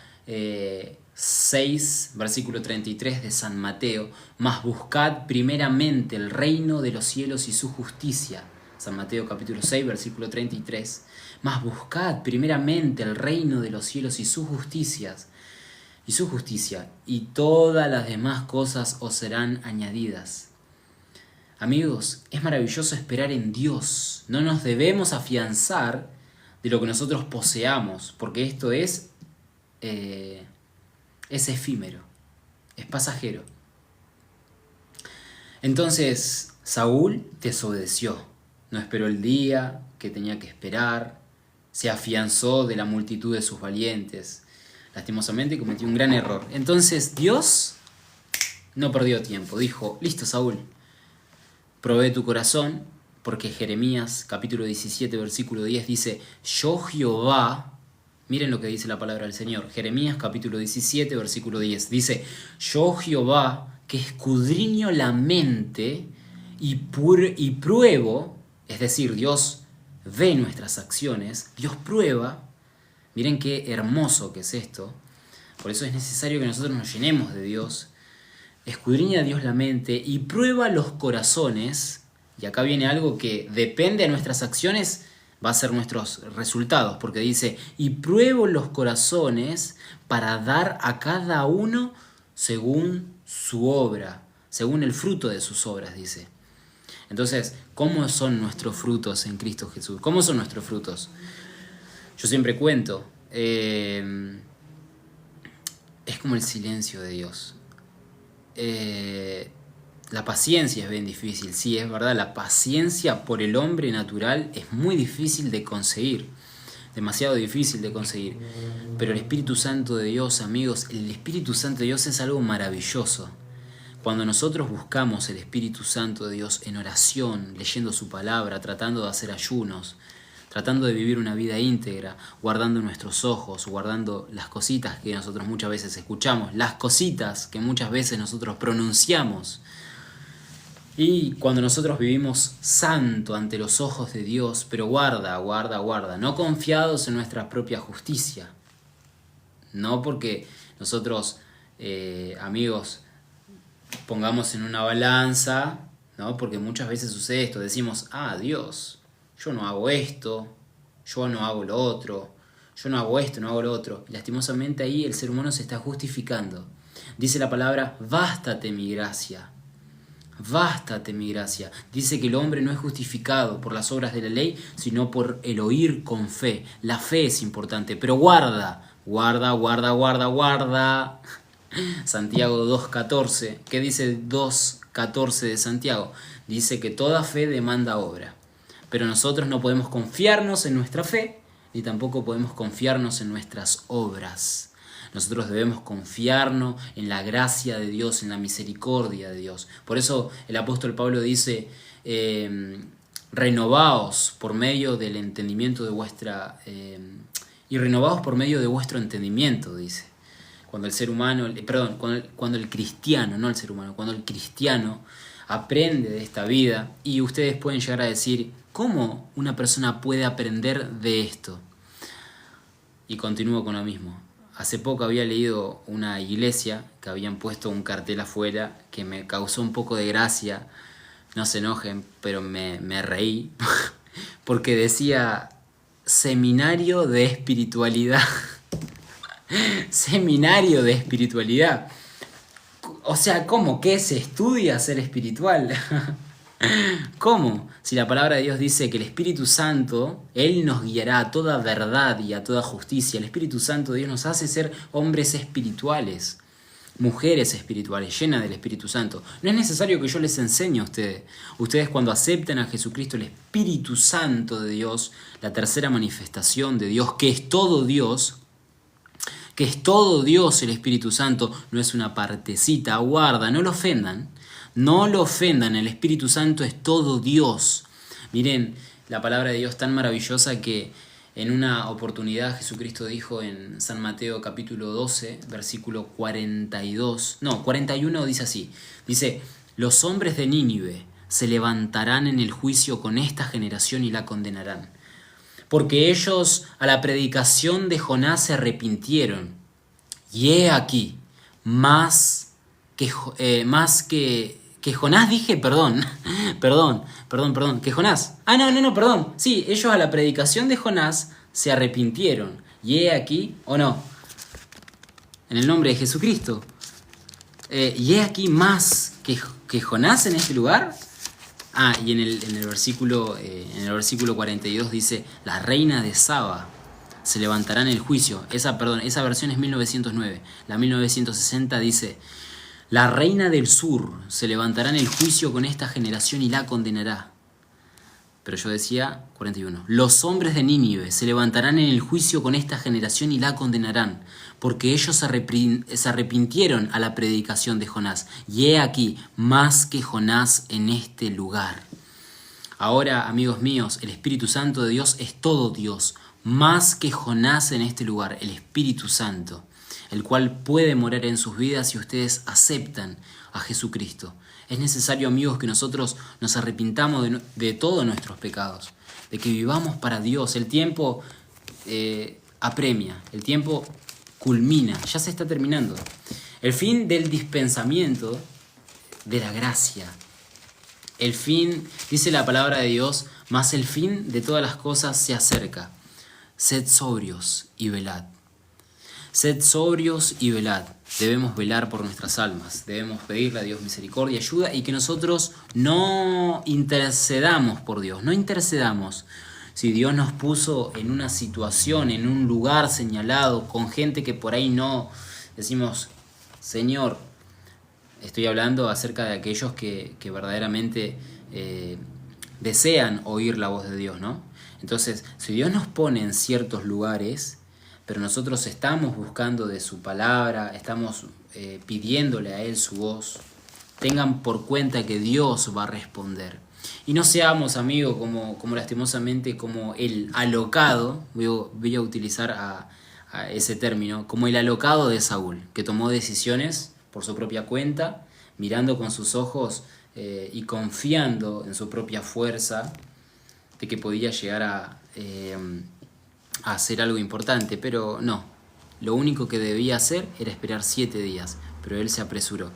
6, versículo 33 de San Mateo, mas buscad primeramente el reino de los cielos y su justicia. San Mateo capítulo 6, versículo 33. Mas buscad primeramente el reino de los cielos y sus justicias, y todas las demás cosas os serán añadidas. Amigos, es maravilloso esperar en Dios. No nos debemos afianzar de lo que nosotros poseamos, porque esto es efímero, es pasajero. Entonces, Saúl desobedeció, no esperó el día que tenía que esperar, se afianzó de la multitud de sus valientes. Lastimosamente cometió un gran error. Entonces Dios no perdió tiempo, dijo, listo Saúl, provee tu corazón, porque Jeremías capítulo 17 versículo 10 dice, yo Jehová, miren lo que dice la palabra del Señor, Jeremías capítulo 17 versículo 10, dice, yo Jehová que escudriño la mente y pruebo, es decir, Dios ve nuestras acciones, Dios prueba, miren qué hermoso que es esto, por eso es necesario que nosotros nos llenemos de Dios. Escudriña a Dios la mente y prueba los corazones, y acá viene algo que depende de nuestras acciones, va a ser nuestros resultados, porque dice, y pruebo los corazones para dar a cada uno según su obra, según el fruto de sus obras, dice. Entonces, ¿cómo son nuestros frutos en Cristo Jesús? ¿Cómo son nuestros frutos? Yo siempre cuento, es como el silencio de Dios. La paciencia es bien difícil, sí, es verdad, la paciencia por el hombre natural es muy difícil de conseguir, demasiado difícil de conseguir, pero el Espíritu Santo de Dios, amigos, el Espíritu Santo de Dios es algo maravilloso. Cuando nosotros buscamos el Espíritu Santo de Dios en oración, leyendo su palabra, tratando de hacer ayunos, tratando de vivir una vida íntegra, guardando nuestros ojos, guardando las cositas que nosotros muchas veces escuchamos, las cositas que muchas veces nosotros pronunciamos. Y cuando nosotros vivimos santo ante los ojos de Dios, pero guarda, no confiados en nuestra propia justicia. No porque nosotros, amigos, pongamos en una balanza, ¿no? Porque muchas veces sucede esto, decimos, Dios, yo no hago esto, yo no hago lo otro, yo no hago esto, no hago lo otro. Y lastimosamente ahí el ser humano se está justificando. Dice la palabra, bástate mi gracia. Bástate mi gracia. Dice que el hombre no es justificado por las obras de la ley, sino por el oír con fe. La fe es importante, pero guarda. Santiago 2.14. ¿Qué dice 2.14 de Santiago? Dice que toda fe demanda obra. Pero nosotros no podemos confiarnos en nuestra fe, ni tampoco podemos confiarnos en nuestras obras. Nosotros debemos confiarnos en la gracia de Dios, en la misericordia de Dios. Por eso el apóstol Pablo dice, renovaos por medio del entendimiento de y renovaos por medio de vuestro entendimiento, dice. Cuando el ser humano, cuando el cristiano, no el ser humano, cuando el cristiano aprende de esta vida, y ustedes pueden llegar a decir, ¿cómo una persona puede aprender de esto? Y continúo con lo mismo. Hace poco había leído una iglesia que habían puesto un cartel afuera que me causó un poco de gracia. No se enojen, pero me reí. Porque decía Seminario de Espiritualidad. Seminario de Espiritualidad. O sea, ¿cómo? ¿Qué se estudia ser espiritual? ¿Cómo? Si la palabra de Dios dice que el Espíritu Santo, Él nos guiará a toda verdad y a toda justicia. El Espíritu Santo de Dios nos hace ser hombres espirituales, mujeres espirituales, llenas del Espíritu Santo. No es necesario que yo les enseñe a ustedes. Ustedes cuando aceptan a Jesucristo, el Espíritu Santo de Dios, la tercera manifestación de Dios, que es todo Dios, el Espíritu Santo, no es una partecita, guarda, no lo ofendan. No lo ofendan, el Espíritu Santo es todo Dios. Miren, la palabra de Dios tan maravillosa que en una oportunidad Jesucristo dijo en San Mateo capítulo 12, versículo 41 dice así. Dice, los hombres de Nínive se levantarán en el juicio con esta generación y la condenarán. Porque ellos a la predicación de Jonás se arrepintieron. Y he aquí, más que Jonás dije, perdón, que Jonás. No, perdón. Sí, ellos a la predicación de Jonás se arrepintieron. Y he aquí, ¿o no? En el nombre de Jesucristo. Y he aquí más que Jonás en este lugar. Y en el versículo 42 dice, la reina de Saba se levantará en el juicio. Esa versión es 1909. La 1960 dice, la reina del sur se levantará en el juicio con esta generación y la condenará. Pero yo decía 41. Los hombres de Nínive se levantarán en el juicio con esta generación y la condenarán, porque ellos se arrepintieron a la predicación de Jonás. Y he aquí, más que Jonás en este lugar. Ahora, amigos míos, el Espíritu Santo de Dios es todo Dios, más que Jonás en este lugar, el Espíritu Santo, el cual puede morar en sus vidas si ustedes aceptan a Jesucristo. Es necesario, amigos, que nosotros nos arrepintamos de todos nuestros pecados, de que vivamos para Dios. El tiempo apremia, el tiempo culmina, ya se está terminando. El fin del dispensamiento de la gracia. El fin, dice la palabra de Dios, mas el fin de todas las cosas se acerca. Sed sobrios y velad. Sed sobrios y velad. Debemos velar por nuestras almas. Debemos pedirle a Dios misericordia, ayuda y que nosotros no intercedamos por Dios. No intercedamos. Si Dios nos puso en una situación, en un lugar señalado, con gente que por ahí no decimos, Señor, estoy hablando acerca de aquellos que verdaderamente desean oír la voz de Dios, ¿no? Entonces, si Dios nos pone en ciertos lugares, pero nosotros estamos buscando de su palabra, estamos pidiéndole a Él su voz, tengan por cuenta que Dios va a responder. Y no seamos, amigos, como lastimosamente, como el alocado, voy a utilizar a ese término, como el alocado de Saúl, que tomó decisiones por su propia cuenta, mirando con sus ojos y confiando en su propia fuerza, de que podía llegar a hacer algo importante, pero no. Lo único que debía hacer era esperar 7 días, pero él se apresuró.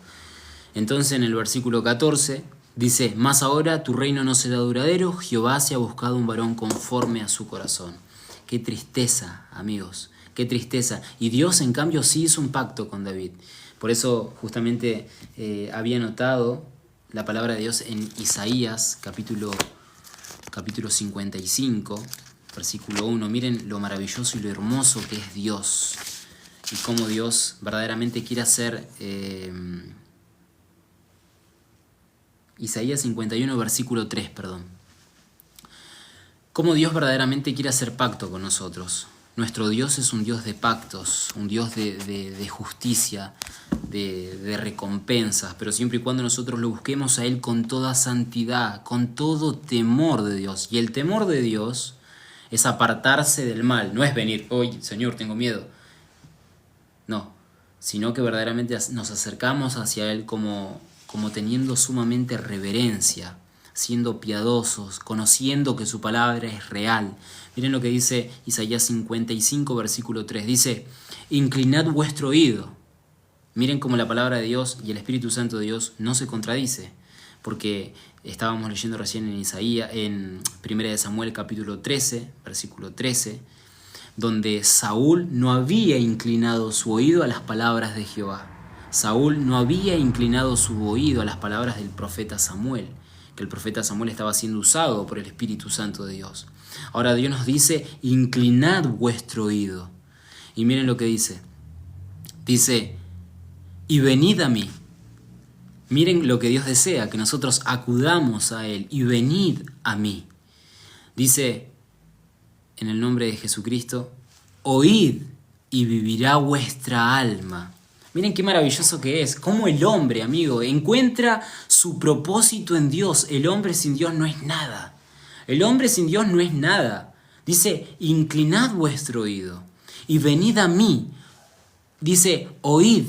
Entonces en el versículo 14 dice, mas ahora tu reino no será duradero, Jehová se ha buscado un varón conforme a su corazón. Qué tristeza, amigos, qué tristeza. Y Dios en cambio sí hizo un pacto con David. Por eso justamente había notado la palabra de Dios en Isaías capítulo 55, versículo 1. Miren lo maravilloso y lo hermoso que es Dios y cómo Dios verdaderamente quiere hacer. Isaías 51, versículo 3, perdón. Cómo Dios verdaderamente quiere hacer pacto con nosotros. Nuestro Dios es un Dios de pactos, un Dios de justicia, de recompensas, pero siempre y cuando nosotros lo busquemos a Él con toda santidad, con todo temor de Dios. Y el temor de Dios es apartarse del mal, no es venir, hoy Señor, tengo miedo. No, sino que verdaderamente nos acercamos hacia Él como teniendo sumamente reverencia, siendo piadosos, conociendo que su palabra es real. Miren lo que dice Isaías 55, versículo 3. Dice, inclinad vuestro oído. Miren cómo la palabra de Dios y el Espíritu Santo de Dios no se contradice, porque estábamos leyendo recién en Isaías, en 1 Samuel capítulo 13, versículo 13, donde Saúl no había inclinado su oído a las palabras de Jehová. Saúl no había inclinado su oído a las palabras del profeta Samuel, que el profeta Samuel estaba siendo usado por el Espíritu Santo de Dios. Ahora Dios nos dice, inclinad vuestro oído. Y miren lo que dice. Dice, y venid a mí. Miren lo que Dios desea, que nosotros acudamos a Él, y venid a mí. Dice, en el nombre de Jesucristo, oíd y vivirá vuestra alma. Miren qué maravilloso que es, cómo el hombre, amigo, encuentra su propósito en Dios. El hombre sin Dios no es nada. El hombre sin Dios no es nada. Dice, inclinad vuestro oído y venid a mí. Dice, oíd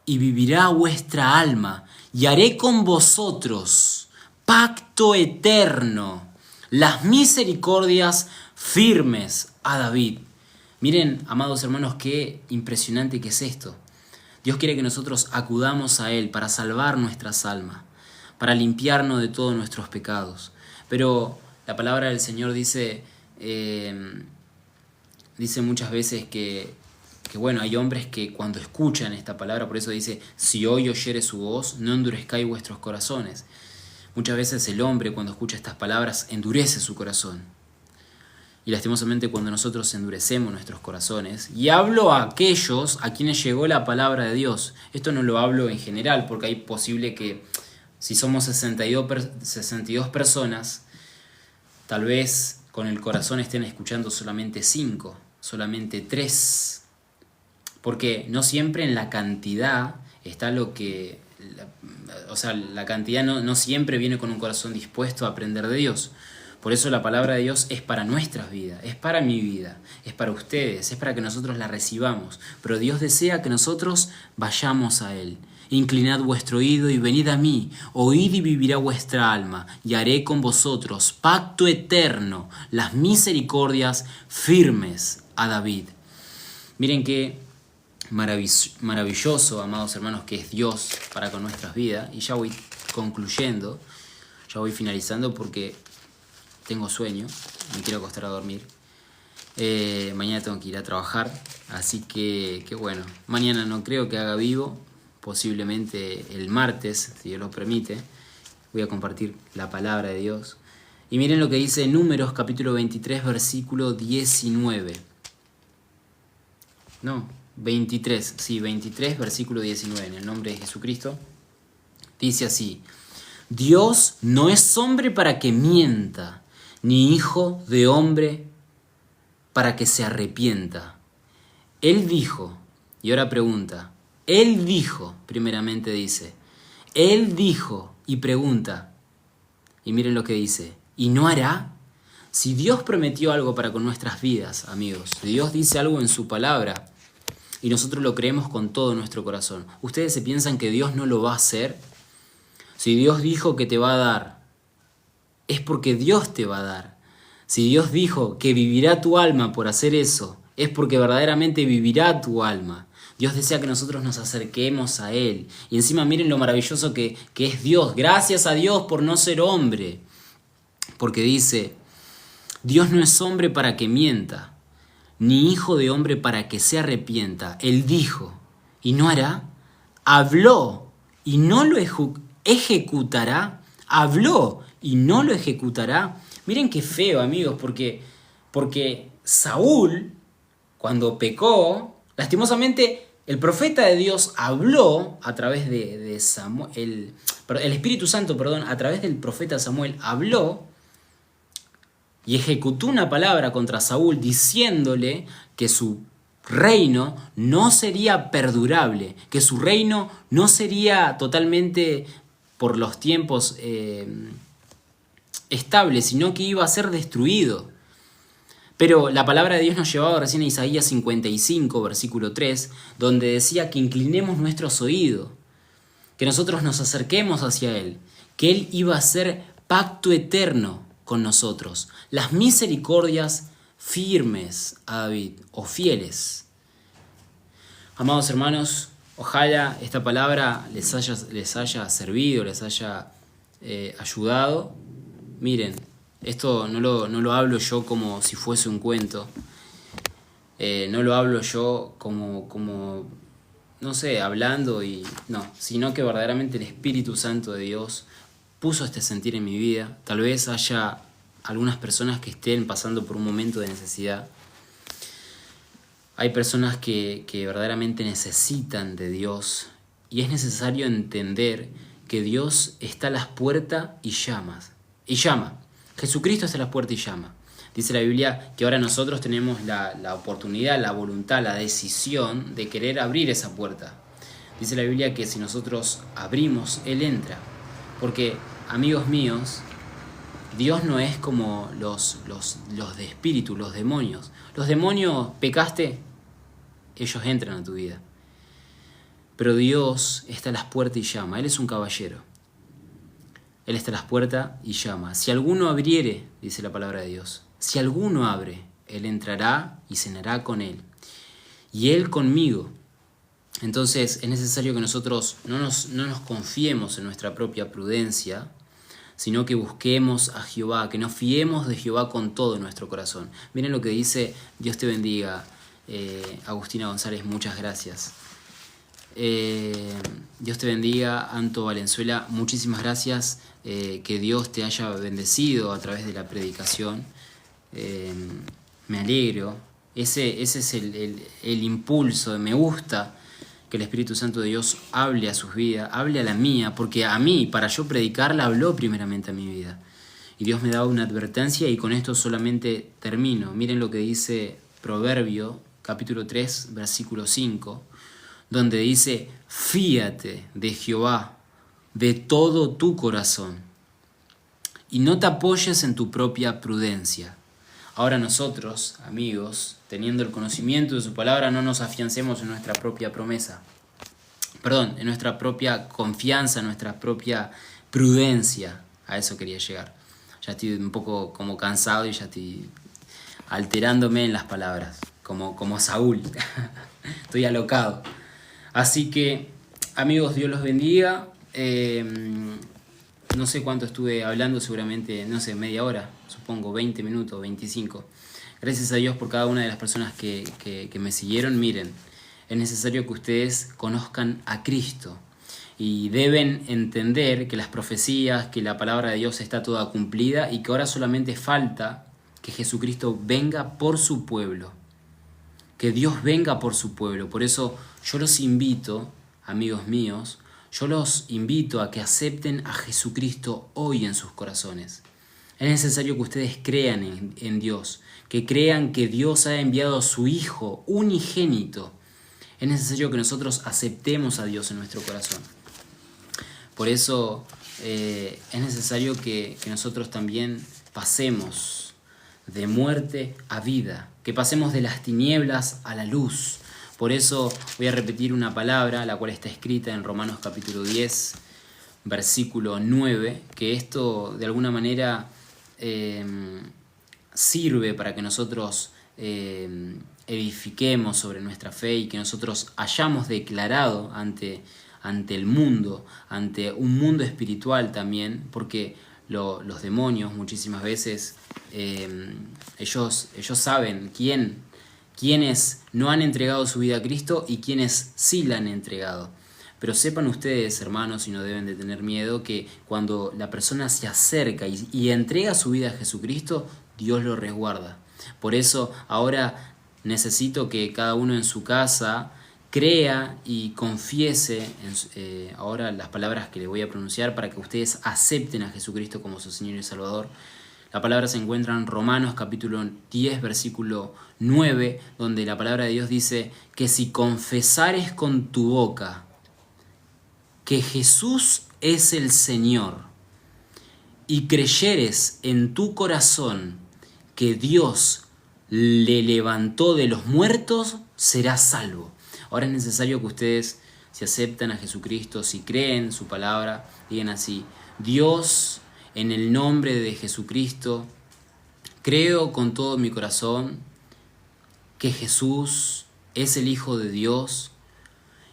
y vivirá vuestra alma, y haré con vosotros pacto eterno, las misericordias firmes a David. Miren, amados hermanos, qué impresionante que es esto. Dios quiere que nosotros acudamos a Él para salvar nuestras almas, para limpiarnos de todos nuestros pecados. Pero la palabra del Señor dice muchas veces que bueno, hay hombres que cuando escuchan esta palabra, por eso dice, si hoy oyere su voz, no endurezcáis vuestros corazones. Muchas veces el hombre cuando escucha estas palabras endurece su corazón. Y lastimosamente cuando nosotros endurecemos nuestros corazones, y hablo a aquellos a quienes llegó la palabra de Dios, esto no lo hablo en general, porque hay posible que si somos 62 personas, tal vez con el corazón estén escuchando solamente 5, solamente 3, porque no siempre en la cantidad está lo que... la cantidad no siempre viene con un corazón dispuesto a aprender de Dios. Por eso la palabra de Dios es para nuestras vidas, es para mi vida, es para ustedes, es para que nosotros la recibamos. Pero Dios desea que nosotros vayamos a Él. Inclinad vuestro oído y venid a mí, oíd y vivirá vuestra alma, y haré con vosotros pacto eterno, las misericordias firmes a David. Miren qué maravilloso, amados hermanos, que es Dios para con nuestras vidas. Y ya voy concluyendo, ya voy finalizando porque tengo sueño, me quiero acostar a dormir. Mañana tengo que ir a trabajar, así que bueno, mañana no creo que haga vivo, posiblemente el martes, si Dios lo permite, voy a compartir la palabra de Dios. Y miren lo que dice Números capítulo 23, versículo 19. No, 23, sí, 23, versículo 19, en el nombre de Jesucristo. Dice así, Dios no es hombre para que mienta, ni hijo de hombre para que se arrepienta. Él dijo, y ahora pregunta, Él dijo, primeramente dice, Él dijo y pregunta, y miren lo que dice, ¿y no hará? Si Dios prometió algo para con nuestras vidas, amigos, si Dios dice algo en su palabra y nosotros lo creemos con todo nuestro corazón, ¿ustedes se piensan que Dios no lo va a hacer? Si Dios dijo que te va a dar, es porque Dios te va a dar. Si Dios dijo que vivirá tu alma por hacer eso, es porque verdaderamente vivirá tu alma. Dios desea que nosotros nos acerquemos a Él. Y encima miren lo maravilloso que es Dios. Gracias a Dios por no ser hombre. Porque dice, Dios no es hombre para que mienta, ni hijo de hombre para que se arrepienta. Él dijo, ¿y no hará? Habló, y no lo ejecutará. Habló, y no lo ejecutará. Miren qué feo, amigos, porque Saúl, cuando pecó, lastimosamente el profeta de Dios habló a través de Samuel, el Espíritu Santo, a través del profeta Samuel, habló y ejecutó una palabra contra Saúl diciéndole que su reino no sería perdurable, que su reino no sería totalmente por los tiempos estable, sino que iba a ser destruido. Pero la palabra de Dios nos llevaba recién a Isaías 55, versículo 3, donde decía que inclinemos nuestros oídos, que nosotros nos acerquemos hacia Él, que Él iba a hacer pacto eterno con nosotros, las misericordias firmes a David, o fieles. Amados hermanos, ojalá esta palabra les haya servido, les haya ayudado. Miren, esto no lo hablo yo como si fuese un cuento. No lo hablo yo como no sé, hablando sino que verdaderamente el Espíritu Santo de Dios puso este sentir en mi vida. Tal vez haya algunas personas que estén pasando por un momento de necesidad. Hay personas que verdaderamente necesitan de Dios y es necesario entender que Dios está a las puertas y llama. Jesucristo está a las puertas y llama. Dice la Biblia que ahora nosotros tenemos la oportunidad, la voluntad, la decisión de querer abrir esa puerta. Dice la Biblia que si nosotros abrimos, Él entra. Porque, amigos míos, Dios no es como los de espíritu, los demonios. Los demonios, pecaste, ellos entran a tu vida. Pero Dios está a las puertas y llama. Él es un caballero. Él está a las puertas y llama. Si alguno abriere, dice la palabra de Dios, si alguno abre, Él entrará y cenará con Él. Y Él conmigo. Entonces es necesario que nosotros no nos confiemos en nuestra propia prudencia, sino que busquemos a Jehová, que nos fiemos de Jehová con todo nuestro corazón. Miren lo que dice, Dios te bendiga, Agustina González, muchas gracias. Dios te bendiga, Anto Valenzuela, muchísimas gracias, que Dios te haya bendecido a través de la predicación. Me alegro, ese es el impulso, me gusta que el Espíritu Santo de Dios hable a sus vidas, hable a la mía, porque a mí, para yo predicarla, habló primeramente a mi vida. Y Dios me da una advertencia y con esto solamente termino. Miren lo que dice Proverbio, capítulo 3, versículo 5, donde dice, fíate de Jehová de todo tu corazón y no te apoyes en tu propia prudencia. Ahora nosotros, amigos, teniendo el conocimiento de su palabra, no nos afiancemos en nuestra propia promesa. En nuestra propia confianza, en nuestra propia prudencia. A eso quería llegar. Ya estoy un poco como cansado y ya estoy alterándome en las palabras, como Saúl. Estoy alocado. Así que, amigos, Dios los bendiga. No sé cuánto estuve hablando, seguramente, media hora, supongo, 20 minutos, 25. Gracias a Dios por cada una de las personas que me siguieron. Miren, es necesario que ustedes conozcan a Cristo y deben entender que las profecías, que la palabra de Dios está toda cumplida y que ahora solamente falta que Jesucristo venga por su pueblo. Que Dios venga por su pueblo. Por eso yo los invito, amigos míos, yo los invito a que acepten a Jesucristo hoy en sus corazones. Es necesario que ustedes crean en Dios, que crean que Dios ha enviado a su Hijo unigénito. Es necesario que nosotros aceptemos a Dios en nuestro corazón. Por eso es necesario que nosotros también pasemos de muerte a vida, que pasemos de las tinieblas a la luz. Por eso voy a repetir una palabra, la cual está escrita en Romanos capítulo 10, versículo 9, que esto de alguna manera sirve para que nosotros edifiquemos sobre nuestra fe y que nosotros hayamos declarado ante el mundo, ante un mundo espiritual también, porque los demonios muchísimas veces ellos saben quiénes no han entregado su vida a Cristo y quiénes sí la han entregado. Pero sepan ustedes, hermanos, y no deben de tener miedo, que cuando la persona se acerca y entrega su vida a Jesucristo, Dios lo resguarda. Por eso ahora necesito que cada uno en su casa crea y confiese ahora las palabras que le voy a pronunciar para que ustedes acepten a Jesucristo como su Señor y Salvador. La palabra se encuentra en Romanos capítulo 10, versículo 9, donde la palabra de Dios dice que si confesares con tu boca que Jesús es el Señor y creyeres en tu corazón que Dios le levantó de los muertos, serás salvo. Ahora es necesario que ustedes, si aceptan a Jesucristo, si creen su palabra, digan así: Dios en el nombre de Jesucristo, creo con todo mi corazón que Jesús es el Hijo de Dios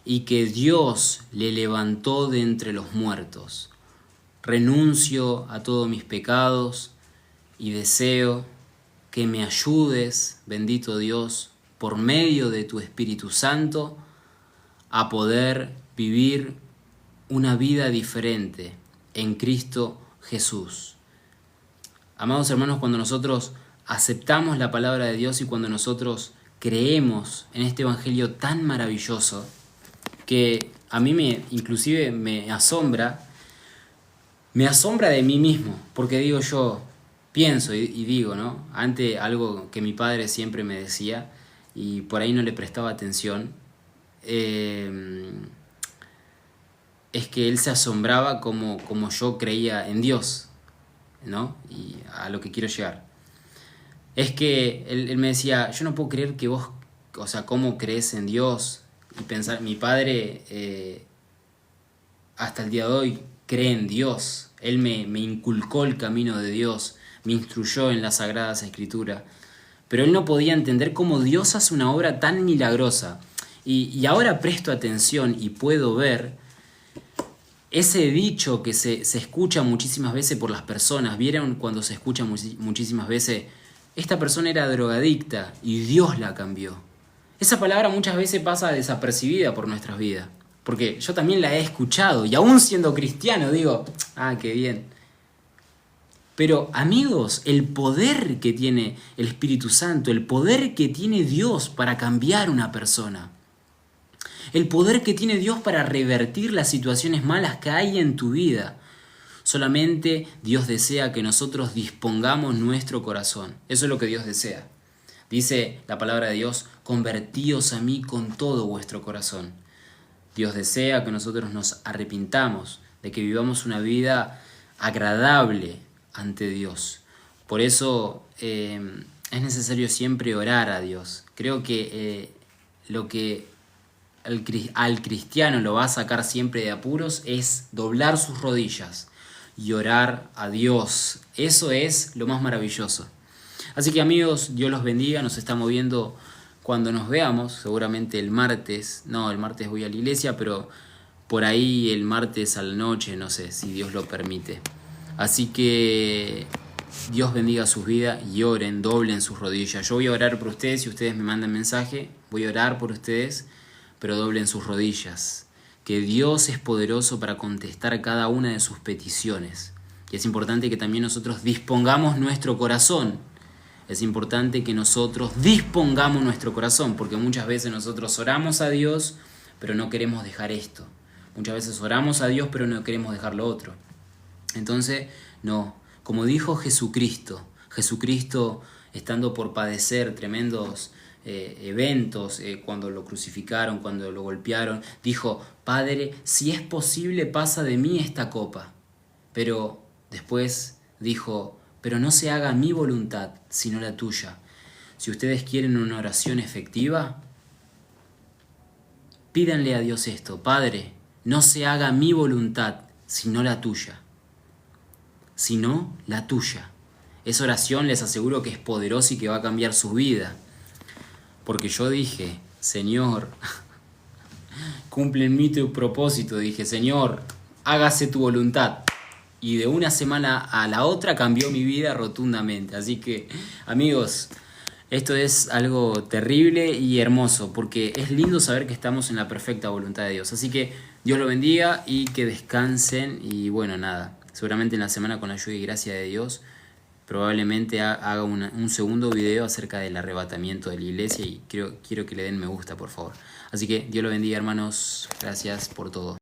y que Dios le levantó de entre los muertos. Renuncio a todos mis pecados y deseo que me ayudes, bendito Dios, por medio de tu Espíritu Santo, a poder vivir una vida diferente en Cristo Jesús. Amados hermanos, cuando nosotros aceptamos la palabra de Dios y cuando nosotros creemos en este evangelio tan maravilloso, que a mí inclusive me asombra de mí mismo, porque digo yo, pienso y digo, ¿no? Ante algo que mi padre siempre me decía y por ahí no le prestaba atención, es que él se asombraba como yo creía en Dios, ¿no? Y a lo que quiero llegar. Es que él me decía, yo no puedo creer que vos, o sea, cómo crees en Dios. Y pensar, mi padre hasta el día de hoy cree en Dios. Él me inculcó el camino de Dios, me instruyó en las Sagradas Escrituras. Pero él no podía entender cómo Dios hace una obra tan milagrosa. Y ahora presto atención y puedo ver ese dicho que se escucha muchísimas veces por las personas. ¿Vieron cuando se escucha muchísimas veces? Esta persona era drogadicta y Dios la cambió. Esa palabra muchas veces pasa desapercibida por nuestras vidas. Porque yo también la he escuchado y aún siendo cristiano digo, qué bien. Pero amigos, el poder que tiene el Espíritu Santo, el poder que tiene Dios para cambiar una persona, el poder que tiene Dios para revertir las situaciones malas que hay en tu vida. Solamente Dios desea que nosotros dispongamos nuestro corazón. Eso es lo que Dios desea. Dice la palabra de Dios, convertíos a mí con todo vuestro corazón. Dios desea que nosotros nos arrepintamos, de que vivamos una vida agradable ante Dios. Por eso es necesario siempre orar a Dios. Creo que lo que al cristiano lo va a sacar siempre de apuros es doblar sus rodillas y orar a Dios. Eso es lo más maravilloso. Así que amigos, Dios los bendiga, nos estamos viendo cuando nos veamos, seguramente el martes. No, el martes voy a la iglesia, pero por ahí el martes a la noche, no sé, si Dios lo permite. Así que Dios bendiga sus vidas y oren, doblen sus rodillas. Yo voy a orar por ustedes, si ustedes me mandan mensaje, voy a orar por ustedes, pero doblen sus rodillas, que Dios es poderoso para contestar cada una de sus peticiones. Y es importante que también nosotros dispongamos nuestro corazón. Es importante que nosotros dispongamos nuestro corazón, porque muchas veces nosotros oramos a Dios, pero no queremos dejar esto. Muchas veces oramos a Dios, pero no queremos dejar lo otro. Entonces, no, como dijo Jesucristo, estando por padecer tremendos eventos, cuando lo crucificaron, cuando lo golpearon, dijo, Padre, si es posible pasa de mí esta copa. Pero después dijo, pero no se haga mi voluntad, sino la tuya. Si ustedes quieren una oración efectiva, pídanle a Dios esto, Padre, no se haga mi voluntad, sino la tuya. Sino la tuya. Esa oración les aseguro que es poderosa y que va a cambiar su vida. Porque yo dije, Señor, cumple en mí tu propósito. Dije, Señor, hágase tu voluntad. Y de una semana a la otra cambió mi vida rotundamente. Así que, amigos, esto es algo terrible y hermoso, porque es lindo saber que estamos en la perfecta voluntad de Dios. Así que Dios lo bendiga y que descansen. Y bueno, nada, seguramente en la semana, con la ayuda y gracia de Dios, probablemente haga un segundo video acerca del arrebatamiento de la iglesia y quiero que le den me gusta, por favor. Así que Dios lo bendiga, hermanos. Gracias por todo.